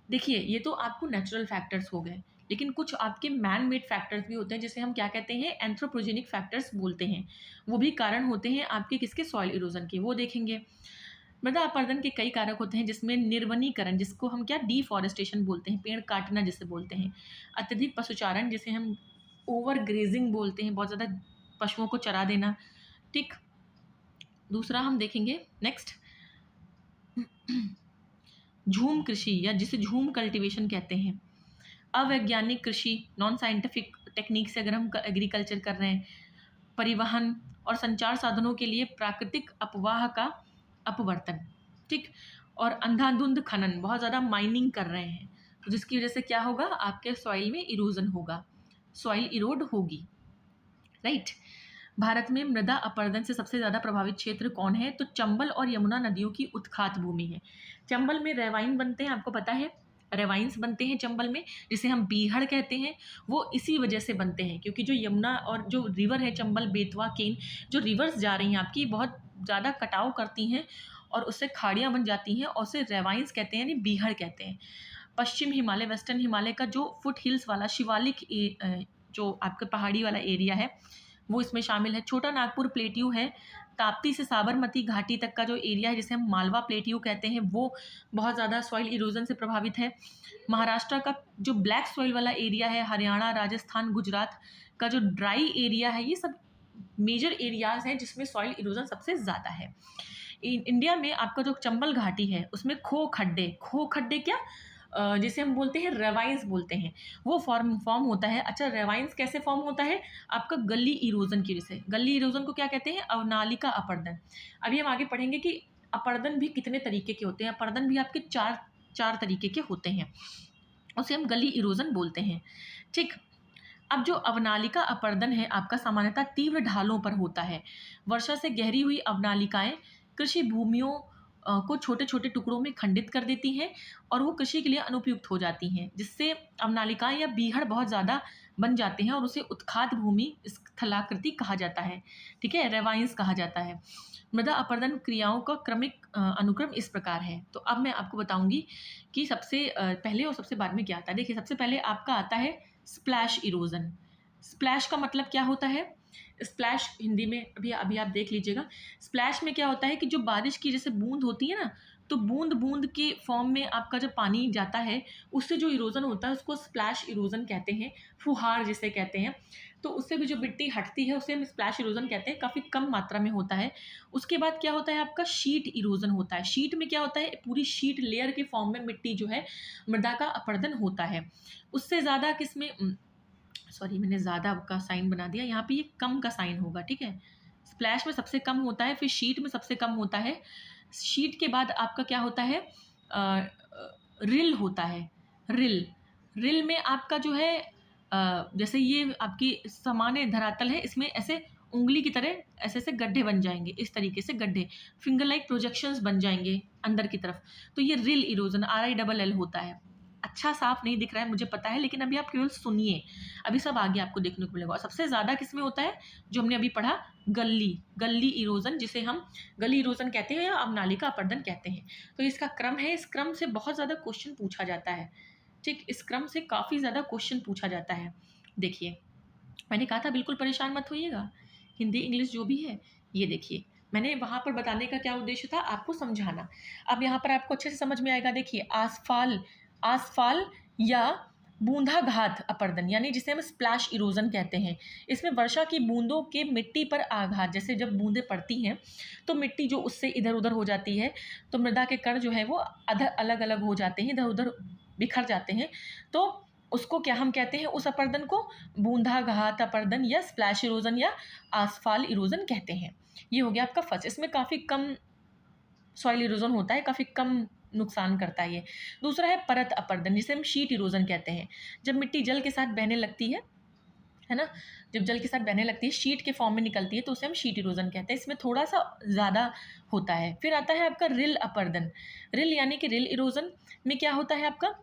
देखिए ये तो आपको नेचुरल फैक्टर्स हो गए, लेकिन कुछ आपके मैन मेड फैक्टर्स भी होते हैं जिसे हम क्या कहते हैं? एंथ्रोपोजेनिक फैक्टर्स बोलते हैं। वो भी कारण होते हैं आपके किसके? सॉइल इरोजन के, वो देखेंगे। मृदा अपरदन के कई कारक होते हैं जिसमें निर्वनीकरण, जिसको हम क्या? डिफॉरेस्टेशन बोलते हैं, पेड़ काटना जिसे बोलते हैं। अत्यधिक पशुचारण जिसे हम ओवर ग्रेजिंग बोलते हैं, बहुत ज़्यादा पशुओं को चरा देना, ठीक। दूसरा हम देखेंगे नेक्स्ट, झूम कृषि या जिसे झूम कल्टीवेशन कहते हैं। अवैज्ञानिक कृषि, नॉन साइंटिफिक टेक्निक से अगर हम एग्रीकल्चर कर रहे हैं, परिवहन और संचार साधनों के लिए प्राकृतिक अपवाह का अपवर्तन, ठीक। और अंधाधुंध खनन, बहुत ज़्यादा माइनिंग कर रहे हैं, तो जिसकी वजह से क्या होगा? आपके सॉइल में इरोजन होगा, सॉइल इरोड होगी, राइट। भारत में मृदा अपरदन से सबसे ज़्यादा प्रभावित क्षेत्र कौन है? तो चंबल और यमुना नदियों की उत्खात भूमि है। चंबल में रेवाइन बनते हैं, आपको पता है, रेवाइंस बनते हैं चंबल में, जिसे हम बीहड़ कहते हैं। वो इसी वजह से बनते हैं क्योंकि जो यमुना और जो रिवर है चंबल, बेतवा, केन, जो रिवर्स जा रही हैं आपकी, बहुत ज़्यादा कटाव करती हैं और उससे खाड़ियाँ बन जाती हैं और उसे रेवाइंस कहते हैं, यानी बीहड़ कहते हैं। पश्चिम हिमालय, वेस्टर्न हिमालय का जो फुट हिल्स वाला शिवालिक जो आपका पहाड़ी वाला एरिया है वो इसमें शामिल है। छोटा नागपुर प्लेट्यू है, ताप्ती से साबरमती घाटी तक का जो एरिया है जिसे हम मालवा प्लेट्यू कहते हैं, वो बहुत ज़्यादा सॉइल इरोजन से प्रभावित है। महाराष्ट्र का जो ब्लैक सॉइल वाला एरिया है, हरियाणा, राजस्थान, गुजरात का जो ड्राई एरिया है, ये सब मेजर एरियाज हैं जिसमें सॉइल इरोजन सबसे ज़्यादा है। इंडिया में आपका जो चंबल घाटी है उसमें खो खड्डे क्या, जिसे हम बोलते हैं रेवाइंस बोलते हैं, वो फॉर्म होता है। अच्छा, रेवाइंस कैसे फॉर्म होता है? आपका गली इरोजन की वजह से। गली इरोजन को क्या कहते हैं? अवनालिका अपरदन। अभी हम आगे पढ़ेंगे कि अपरदन भी कितने तरीके के होते हैं। अपरदन भी आपके चार तरीके के होते हैं, उसे हम गली इरोजन बोलते हैं, ठीक। अब जो अवनालिका अपरदन है आपका सामान्यतः तीव्र ढालों पर होता है। वर्षा से गहरी हुई अवनालिकाएं कृषि भूमियों को छोटे छोटे टुकड़ों में खंडित कर देती हैं और वो कृषि के लिए अनुपयुक्त हो जाती हैं, जिससे अवनालिकाएं या बीहड़ बहुत ज़्यादा बन जाते हैं और उसे उत्खात भूमि स्थलाकृति कहा जाता है, ठीक है, रेवाइंस कहा जाता है। मृदा अपरदन क्रियाओं का क्रमिक अनुक्रम इस प्रकार है। तो अब मैं आपको बताऊंगी कि सबसे पहले और सबसे बाद में क्या आता है। देखिए सबसे पहले आपका आता है स्प्लैश इरोजन। स्प्लैश का मतलब क्या होता है? स्प्लैश हिंदी में अभी अभी आप देख लीजिएगा। स्प्लैश में क्या होता है कि जो बारिश की जैसे बूंद होती है ना, तो बूंद बूंद के फॉर्म में आपका जब पानी जाता है, उससे जो इरोजन होता है उसको स्प्लैश इरोजन कहते हैं, फुहार जिसे कहते हैं। तो उससे भी जो मिट्टी हटती है उसे हम स्प्लैश इरोजन कहते हैं, काफ़ी कम मात्रा में होता है। उसके बाद क्या होता है आपका शीट इरोजन होता है। शीट में क्या होता है, पूरी शीट लेयर के फॉर्म में मिट्टी जो है मृदा का अपरदन होता है। उससे ज़्यादा किसमें, सॉरी मैंने ज़्यादा का साइन बना दिया, यहाँ पे ये कम का साइन होगा, ठीक है। स्प्लैश में सबसे कम होता है, फिर शीट में सबसे कम होता है। शीट के बाद आपका क्या होता है, रिल होता है। रिल रिल में आपका जो है जैसे ये आपकी सामान्य धरातल है, इसमें ऐसे उंगली की तरह ऐसे ऐसे गड्ढे बन जाएंगे, इस तरीके से गड्ढे, फिंगर लाइक प्रोजेक्शंस बन जाएंगे अंदर की तरफ। तो ये रिल इरोजन RILL होता है। अच्छा साफ नहीं दिख रहा है मुझे पता है, लेकिन अभी आप केवल सुनिए, अभी सब आगे आपको देखने को मिलेगा। और सबसे ज़्यादा किसमें होता है, जो हमने अभी पढ़ा, गली इरोजन, जिसे हम गली इरोजन कहते हैं या अवनालिका अपरदन कहते हैं। तो इसका क्रम है, इस क्रम से बहुत ज़्यादा क्वेश्चन पूछा जाता है, ठीक, इस क्रम से काफ़ी ज़्यादा क्वेश्चन पूछा जाता है। देखिए मैंने कहा था बिल्कुल परेशान मत होइएगा, हिंदी इंग्लिश जो भी है। ये देखिए मैंने वहाँ पर बताने का क्या उद्देश्य था, आपको समझाना। अब यहाँ पर आपको अच्छे से समझ में आएगा। देखिए आसफाल या बूंदाघात अपरदन, यानी जिसे हम स्प्लैश इरोजन कहते हैं। इसमें वर्षा की बूंदों के मिट्टी पर आघात, जैसे जब बूंदें पड़ती हैं तो मिट्टी जो उससे इधर उधर हो जाती है, तो मृदा के कण जो है वो अलग अलग हो जाते हैं, इधर उधर बिखर जाते हैं। तो उसको क्या हम कहते हैं, उस अपरदन को बूंदाघात अपरदन या स्प्लैश इरोजन या आसफाल इरोजन कहते हैं। ये हो गया आपका फर्स्ट। इसमें काफ़ी कम सॉइल इरोजन होता है, काफ़ी कम नुकसान करता है ये। दूसरा है परत अपरदन, जिसे हम शीट इरोजन कहते हैं। जब मिट्टी जल के साथ बहने लगती है ना, जब जल के साथ बहने लगती है, शीट के फॉर्म में निकलती है, तो उसे हम शीट इरोजन कहते हैं। इसमें थोड़ा सा ज़्यादा होता है। फिर आता है आपका रिल अपरदन। रिल यानी कि रिल इरोजन में क्या होता है आपका,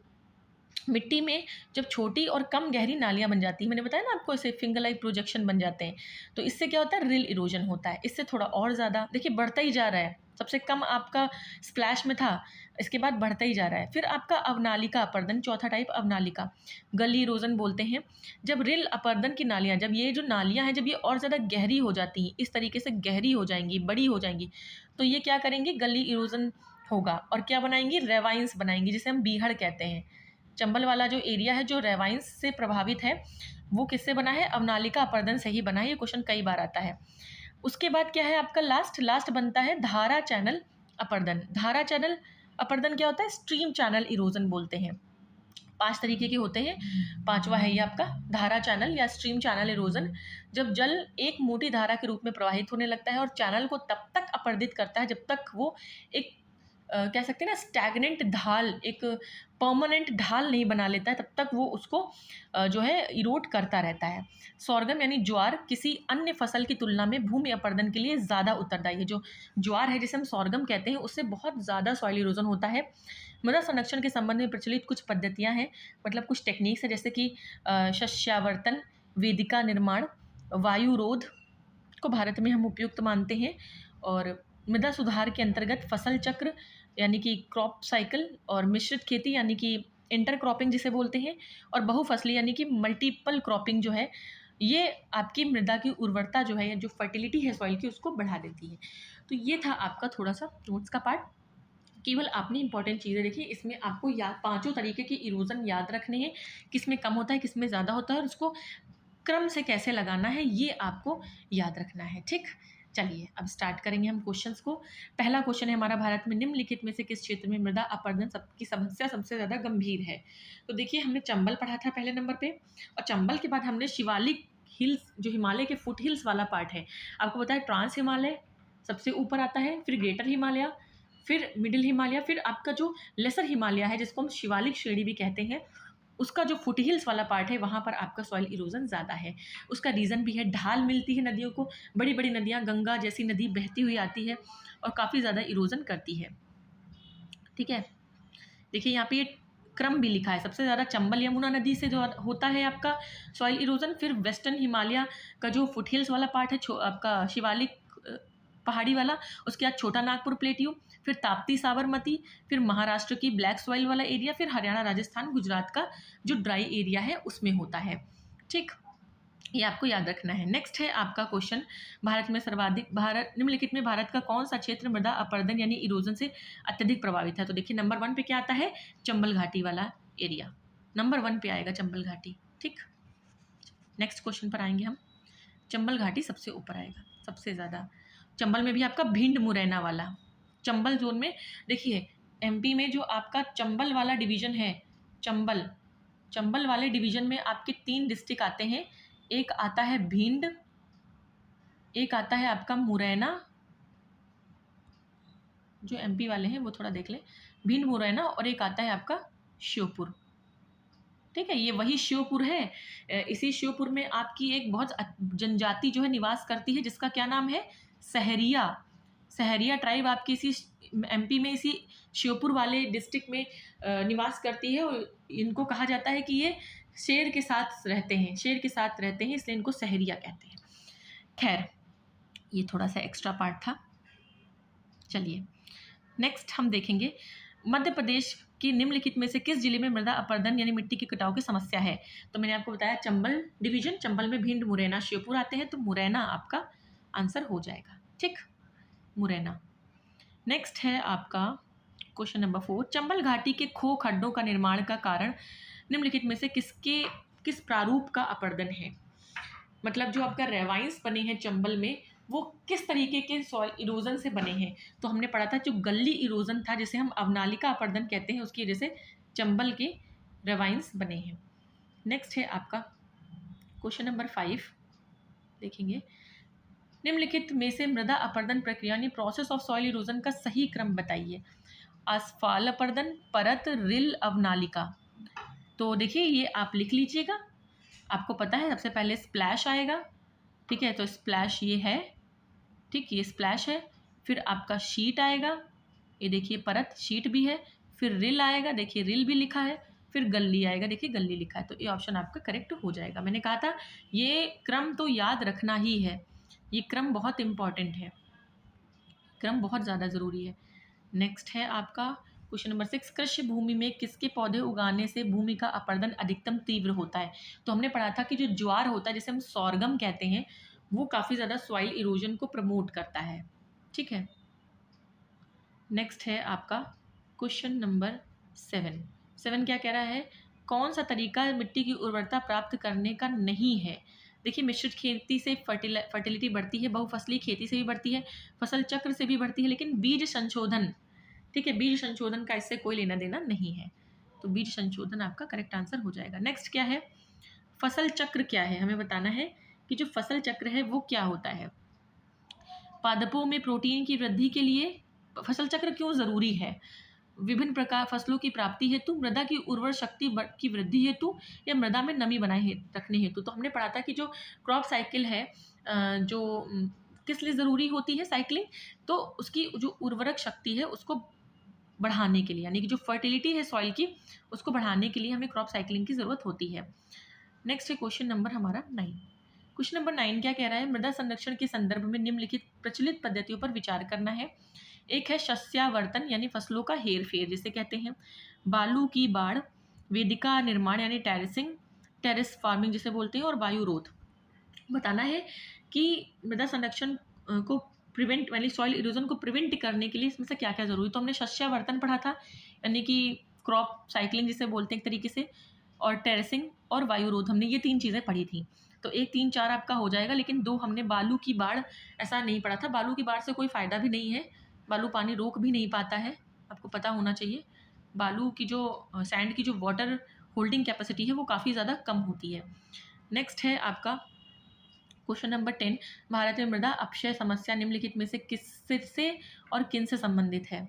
मिट्टी में जब छोटी और कम गहरी नालियाँ बन जाती हैं, मैंने बताया ना आपको, ऐसे फिंगर लाइक प्रोजेक्शन बन जाते हैं, तो इससे क्या होता है, रिल इरोजन होता है। इससे थोड़ा और ज़्यादा, देखिए बढ़ता ही जा रहा है, सबसे कम आपका स्प्लैश में था, इसके बाद बढ़ता ही जा रहा है। फिर आपका अवनालिका अपरदन, चौथा टाइप अवनालिका, गली इरोजन बोलते हैं। जब रिल अपरदन की नालियाँ, जब ये जो नालियाँ हैं जब ये और ज़्यादा गहरी हो जाती हैं, इस तरीके से गहरी हो जाएंगी, बड़ी हो जाएंगी, तो ये क्या करेंगी, गली इरोजन होगा। और क्या बनाएंगी, रेवाइंस बनाएंगी, जिसे हम बीहड़ कहते हैं। चंबल वाला जो एरिया है जो रेवाइंस से प्रभावित है, वो किससे बना है, अवनालिका अपरदन से ही बना है। ये क्वेश्चन कई बार आता है। उसके बाद क्या है आपका लास्ट बनता है धारा चैनल अपरदन। धारा चैनल अपरदन क्या होता है, स्ट्रीम चैनल इरोजन बोलते हैं। 5 तरीके के होते हैं, 5वां है ये आपका धारा चैनल या स्ट्रीम चैनल इरोजन। जब जल एक मोटी धारा के रूप में प्रवाहित होने लगता है और चैनल को तब तक अपरदित करता है जब तक वो एक कह सकते हैं ना स्टैग्नेंट ढाल, एक परमानेंट ढाल नहीं बना लेता है, तब तक वो उसको जो है इरोड करता रहता है। सोरगम यानी ज्वार किसी अन्य फसल की तुलना में भूमि अपरदन के लिए ज़्यादा उत्तरदायी है। जो ज्वार है जिसे हम सोरगम कहते हैं, उससे बहुत ज़्यादा सॉइल इरोजन होता है। मृदा संरक्षण के संबंध में प्रचलित कुछ पद्धतियाँ हैं, मतलब कुछ टेक्निक्स है, जैसे कि शस्यावर्तन, वेदिका निर्माण, वायुरोध को भारत में हम उपयुक्त मानते हैं। और मृदा सुधार के अंतर्गत फसल चक्र यानी कि क्रॉप साइकिल, और मिश्रित खेती यानी कि इंटरक्रॉपिंग जिसे बोलते हैं, और बहुफसली यानी कि मल्टीपल क्रॉपिंग जो है, ये आपकी मृदा की उर्वरता जो है, जो फर्टिलिटी है सॉइल की, उसको बढ़ा देती है। तो ये था आपका थोड़ा सा नोट्स का पार्ट। केवल आपने इंपॉर्टेंट चीज़ें देखी, इसमें आपको याद 5 तरीके के इरोजन याद रखने हैं, किस में कम होता है, किस में ज़्यादा होता है, और उसको क्रम से कैसे लगाना है, ये आपको याद रखना है, ठीक। चलिए अब स्टार्ट करेंगे हम क्वेश्चंस को। पहला क्वेश्चन है हमारा, भारत में निम्नलिखित में से किस क्षेत्र में मृदा अपरदन की समस्या सबसे ज़्यादा गंभीर है। तो देखिए हमने चंबल पढ़ा था पहले नंबर पे, और चंबल के बाद हमने शिवालिक हिल्स, जो हिमालय के फुट हिल्स वाला पार्ट है, आपको पता है ट्रांस हिमालय सबसे ऊपर आता है, फिर ग्रेटर हिमालय, फिर मिडिल हिमालय, फिर आपका जो लेसर हिमालय है जिसको हम शिवालिक श्रेणी भी कहते हैं, उसका जो फुट हिल्स वाला पार्ट है वहाँ पर आपका सॉइल इरोजन ज़्यादा है। उसका रीज़न भी है, ढाल मिलती है नदियों को, बड़ी बड़ी नदियाँ, गंगा जैसी नदी बहती हुई आती है और काफ़ी ज़्यादा इरोजन करती है, ठीक है। देखिए यहाँ पे ये क्रम भी लिखा है, सबसे ज़्यादा चंबल यमुना नदी से जो होता है आपका सॉइल इरोजन, फिर वेस्टर्न हिमालय का जो फुट हिल्स वाला पार्ट है आपका शिवालिक पहाड़ी वाला, उसके बाद छोटा नागपुर प्लेट्यू, फिर ताप्ती साबरमती, फिर महाराष्ट्र की ब्लैक सॉइल वाला एरिया, फिर हरियाणा राजस्थान गुजरात का जो ड्राई एरिया है उसमें होता है, ठीक। ये आपको याद रखना है। नेक्स्ट है आपका क्वेश्चन, भारत निम्नलिखित में भारत का कौन सा क्षेत्र मृदा अपरदन यानी इरोजन से अत्यधिक प्रभावित है? तो देखिए नंबर 1 पे क्या आता है, चंबल घाटी वाला एरिया, नंबर 1 पे आएगा चंबल घाटी। ठीक, नेक्स्ट क्वेश्चन पर आएंगे हम। चंबल घाटी सबसे ऊपर आएगा, सबसे ज़्यादा। चंबल में भी आपका भिंड मुरैना वाला, चंबल जोन में देखिए एमपी में जो आपका चंबल वाला डिवीजन है, चंबल वाले डिवीजन में आपके 3 डिस्ट्रिक्ट आते हैं। एक आता है भिंड, एक आता है आपका मुरैना, जो एमपी वाले हैं वो थोड़ा देख लें, भिंड मुरैना, और एक आता है आपका श्योपुर। ठीक है, ये वही श्योपुर है। इसी श्योपुर में आपकी एक बहुत जनजाति जो है निवास करती है, जिसका क्या नाम है, सहरिया ट्राइब आपकी इसी एमपी में इसी श्योपुर वाले डिस्ट्रिक्ट में निवास करती है। और इनको कहा जाता है कि ये शेर के साथ रहते हैं, इसलिए इनको सहरिया कहते हैं। खैर, ये थोड़ा सा एक्स्ट्रा पार्ट था। चलिए नेक्स्ट हम देखेंगे, मध्य प्रदेश की निम्नलिखित में से किस जिले में मृदा अपरदन यानी मिट्टी की कटाव की समस्या है? तो मैंने आपको बताया चंबल डिवीजन, चंबल में भिंड मुरैना श्योपुर आते हैं, तो मुरैना आपका आंसर हो जाएगा। ठीक, मुरैना। नेक्स्ट है आपका क्वेश्चन नंबर 4, चंबल घाटी के खो खड्डों का निर्माण का कारण निम्नलिखित में से किस प्रारूप का अपरदन है? मतलब जो आपका रेवाइंस बने हैं चंबल में, वो किस तरीके के सॉइल इरोजन से बने हैं? तो हमने पढ़ा था जो गली इरोजन था, जिसे हम अवनालिका अपरदन कहते हैं, उसकी वजह से चंबल के रेवाइंस बने हैं। नेक्स्ट है आपका क्वेश्चन नंबर 5, देखेंगे, निम्नलिखित में से मृदा अपरदन प्रक्रिया यानी प्रोसेस ऑफ सॉइल इरोजन का सही क्रम बताइए। आसफाल अपरदन, परत, रिल, अवनालिका। तो देखिए ये आप लिख लीजिएगा, आपको पता है सबसे पहले स्प्लैश आएगा। ठीक है, तो स्प्लैश ये है, ठीक, ये स्प्लैश है। फिर आपका शीट आएगा, ये देखिए परत, शीट भी है। फिर रिल आएगा, देखिए रिल भी लिखा है। फिर गल्ली आएगा, देखिए गल्ली लिखा है। तो ये ऑप्शन आपका करेक्ट हो जाएगा। मैंने कहा था ये क्रम तो याद रखना ही है, ये क्रम बहुत इम्पॉर्टेंट है, क्रम बहुत ज़्यादा ज़रूरी है। नेक्स्ट है आपका क्वेश्चन नंबर 6, कृषि भूमि में किसके पौधे उगाने से भूमि का अपरदन अधिकतम तीव्र होता है? तो हमने पढ़ा था कि जो ज्वार होता है, जिसे हम सॉर्गम कहते हैं, वो काफ़ी ज़्यादा सॉइल इरोजन को प्रमोट करता है। ठीक है, नेक्स्ट है आपका क्वेश्चन नंबर 7 क्या कह रहा है, कौन सा तरीका मिट्टी की उर्वरता प्राप्त करने का नहीं है? देखिए मिश्रित खेती से फर्टिलिटी बढ़ती है, बहुफसली खेती से भी बढ़ती है, फसल चक्र से भी बढ़ती है, लेकिन बीज संशोधन, ठीक है, बीज संशोधन का इससे कोई लेना देना नहीं है। तो बीज संशोधन आपका करेक्ट आंसर हो जाएगा। नेक्स्ट क्या है, फसल चक्र क्या है? हमें बताना है कि जो फसल चक्र है वो क्या होता है। पादपों में प्रोटीन की वृद्धि के लिए फसल चक्र क्यों ज़रूरी है? विभिन्न प्रकार फसलों की प्राप्ति हेतु, मृदा की उर्वर शक्ति की वृद्धि हेतु, या मृदा में नमी बनाए रखने हेतु। तो हमने पढ़ा था कि जो क्रॉप साइकिल है, जो किस लिए ज़रूरी होती है साइकिलिंग, तो उसकी जो उर्वरक शक्ति है उसको बढ़ाने के लिए, यानी कि जो फर्टिलिटी है सॉइल की, उसको बढ़ाने के लिए हमें क्रॉप साइकिलिंग की ज़रूरत होती है। नेक्स्ट है क्वेश्चन नंबर हमारा 9। क्वेश्चन नंबर 9 क्या कह रहा है, मृदा संरक्षण के संदर्भ में निम्नलिखित प्रचलित पद्धतियों पर विचार करना है। एक है शस्यावर्तन यानी फसलों का हेर फेर जिसे कहते हैं, बालू की बाढ़, वेदिका निर्माण यानी टेरेस फार्मिंग जिसे बोलते हैं, और वायु रोध। बताना है कि मृदा संरक्षण को प्रिवेंट यानी सॉइल इरोजन को प्रिवेंट करने के लिए इसमें से क्या क्या जरूरी। तो हमने शस्यावर्तन पढ़ा था, यानी कि क्रॉप साइकिलिंग जिसे बोलते हैं एक तरीके से, और टेरेसिंग और वायु रोध, हमने ये 3 चीज़ें पढ़ी थी। तो 1, 3, 4 आपका हो जाएगा, लेकिन 2 हमने बालू की बाढ़ ऐसा नहीं पढ़ा था। बालू की बाढ़ से कोई फ़ायदा भी नहीं है, बालू पानी रोक भी नहीं पाता है, आपको पता होना चाहिए। बालू की जो सैंड की जो वाटर होल्डिंग कैपेसिटी है वो काफ़ी ज़्यादा कम होती है। नेक्स्ट है आपका क्वेश्चन नंबर 10, भारत में मृदा अपक्षय समस्या निम्नलिखित में से किससे और किन से संबंधित है?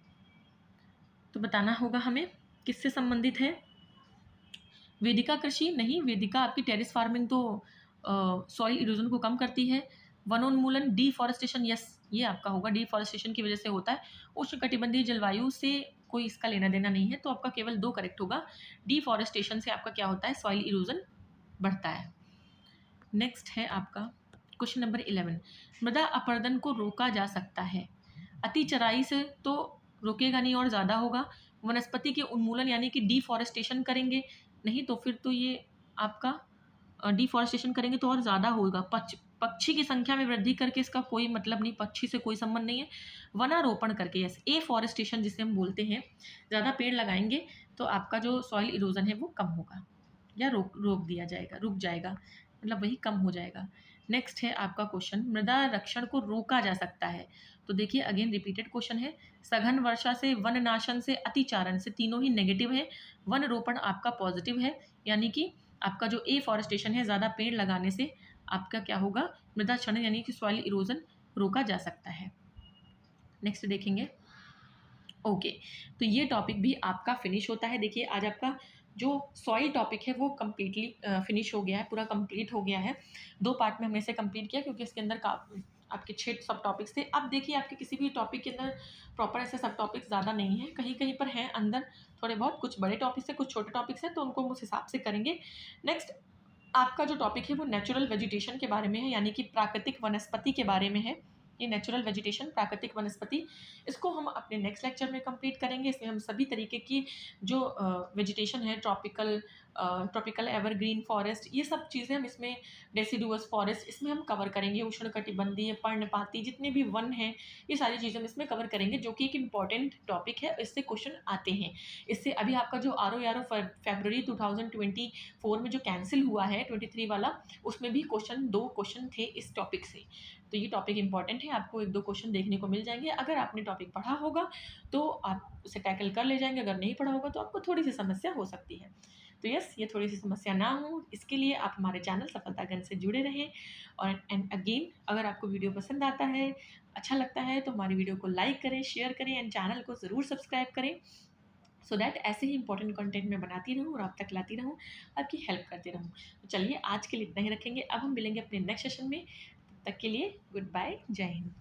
तो बताना होगा हमें किससे संबंधित है। वेदिका कृषि नहीं, वेदिका आपकी टेरेस फार्मिंग तो सॉइल इरोजन को कम करती है। वनोन्मूलन, डिफॉरेस्टेशन, यस ये आपका होगा, डिफॉरेस्टेशन की वजह से होता है। उष्णकटिबंधीय जलवायु से कोई इसका लेना देना नहीं है, तो आपका केवल 2 करेक्ट होगा। डिफॉरेस्टेशन से आपका क्या होता है, सॉइल इरोजन बढ़ता है। नेक्स्ट है आपका क्वेश्चन नंबर 11, मृदा अपरदन को रोका जा सकता है। अति चराई से तो रोकेगा नहीं और ज़्यादा होगा। वनस्पति के उन्मूलन यानी कि डिफॉरेस्टेशन करेंगे नहीं, तो फिर तो ये आपका डिफॉरेस्टेशन करेंगे तो और ज़्यादा होगा। पक्षी की संख्या में वृद्धि करके इसका कोई मतलब नहीं, पक्षी से कोई संबंध नहीं है। वनारोपण करके, यस, एफॉरेस्टेशन जिसे हम बोलते हैं, ज़्यादा पेड़ लगाएंगे तो आपका जो सॉइल इरोजन है वो कम होगा या रोक रोक दिया जाएगा, रुक जाएगा, मतलब वही कम हो जाएगा। नेक्स्ट है आपका क्वेश्चन, मृदा रक्षण को रोका जा सकता है। तो देखिए अगेन रिपीटेड क्वेश्चन है। सघन वर्षा से, वन नाशन से, अतिचारण से, तीनों ही नेगेटिव है। वन रोपण आपका पॉजिटिव है, यानी कि आपका जो एफॉरेस्टेशन है, ज़्यादा पेड़ लगाने से आपका क्या होगा, मृदा क्षरण यानी कि सॉइल इरोजन रोका जा सकता है। नेक्स्ट देखेंगे। ओके, तो ये टॉपिक भी आपका फिनिश होता है। देखिए आज आपका जो सॉइल टॉपिक है वो कम्प्लीटली फिनिश हो गया है, पूरा कंप्लीट हो गया है। 2 पार्ट में हमने इसे कंप्लीट किया क्योंकि इसके अंदर का आपके 6 सब टॉपिक्स थे। अब देखिए आपके किसी भी टॉपिक के अंदर प्रॉपर ऐसे सब टॉपिक्स ज़्यादा नहीं हैं, कहीं-कहीं पर हैं अंदर थोड़े बहुत, कुछ बड़े टॉपिक्स हैं, कुछ छोटे टॉपिक्स हैं, तो उनको हम उस हिसाब से करेंगे। नेक्स्ट आपका जो टॉपिक है वो नेचुरल वेजिटेशन के बारे में है, यानी कि प्राकृतिक वनस्पति के बारे में है। ये नेचुरल वेजिटेशन, प्राकृतिक वनस्पति, इसको हम अपने नेक्स्ट लेक्चर में कंप्लीट करेंगे। इसमें हम सभी तरीके की जो वेजिटेशन है, ट्रॉपिकल एवरग्रीन फॉरेस्ट, ये सब चीज़ें हम इसमें, डेसिडुअस फॉरेस्ट इसमें हम कवर करेंगे। उष्णकटिबंधीय, पर्णपाती, जितने भी वन हैं, ये सारी चीज़ें हम इसमें कवर करेंगे, जो कि एक इम्पॉर्टेंट टॉपिक है, इससे क्वेश्चन आते हैं। इससे अभी आपका जो RO फरवरी 2024 में जो कैंसिल हुआ है 23 वाला, उसमें भी 2 क्वेश्चन थे इस टॉपिक से। तो ये टॉपिक इंपॉर्टेंट है, आपको 1-2 क्वेश्चन देखने को मिल जाएंगे। अगर आपने टॉपिक पढ़ा होगा तो आप उसे टैकल कर ले जाएंगे, अगर नहीं पढ़ा होगा तो आपको थोड़ी सी समस्या हो सकती है। तो यस, ये थोड़ी सी समस्या ना हो, इसके लिए आप हमारे चैनल सफलतागंज से जुड़े रहें। और एंड अगेन, अगर आपको वीडियो पसंद आता है, अच्छा लगता है, तो हमारी वीडियो को लाइक करें, शेयर करें एंड चैनल को ज़रूर सब्सक्राइब करें, सो दैट ऐसे ही इंपॉर्टेंट कंटेंट मैं बनाती रहूँ और आप तक लाती रहूँ, आपकी हेल्प करती रहूँ। तो चलिए आज के लिए इतना ही रखेंगे, अब हम मिलेंगे अपने नेक्स्ट सेशन में। तब तक के लिए गुड बाय, जय हिंद।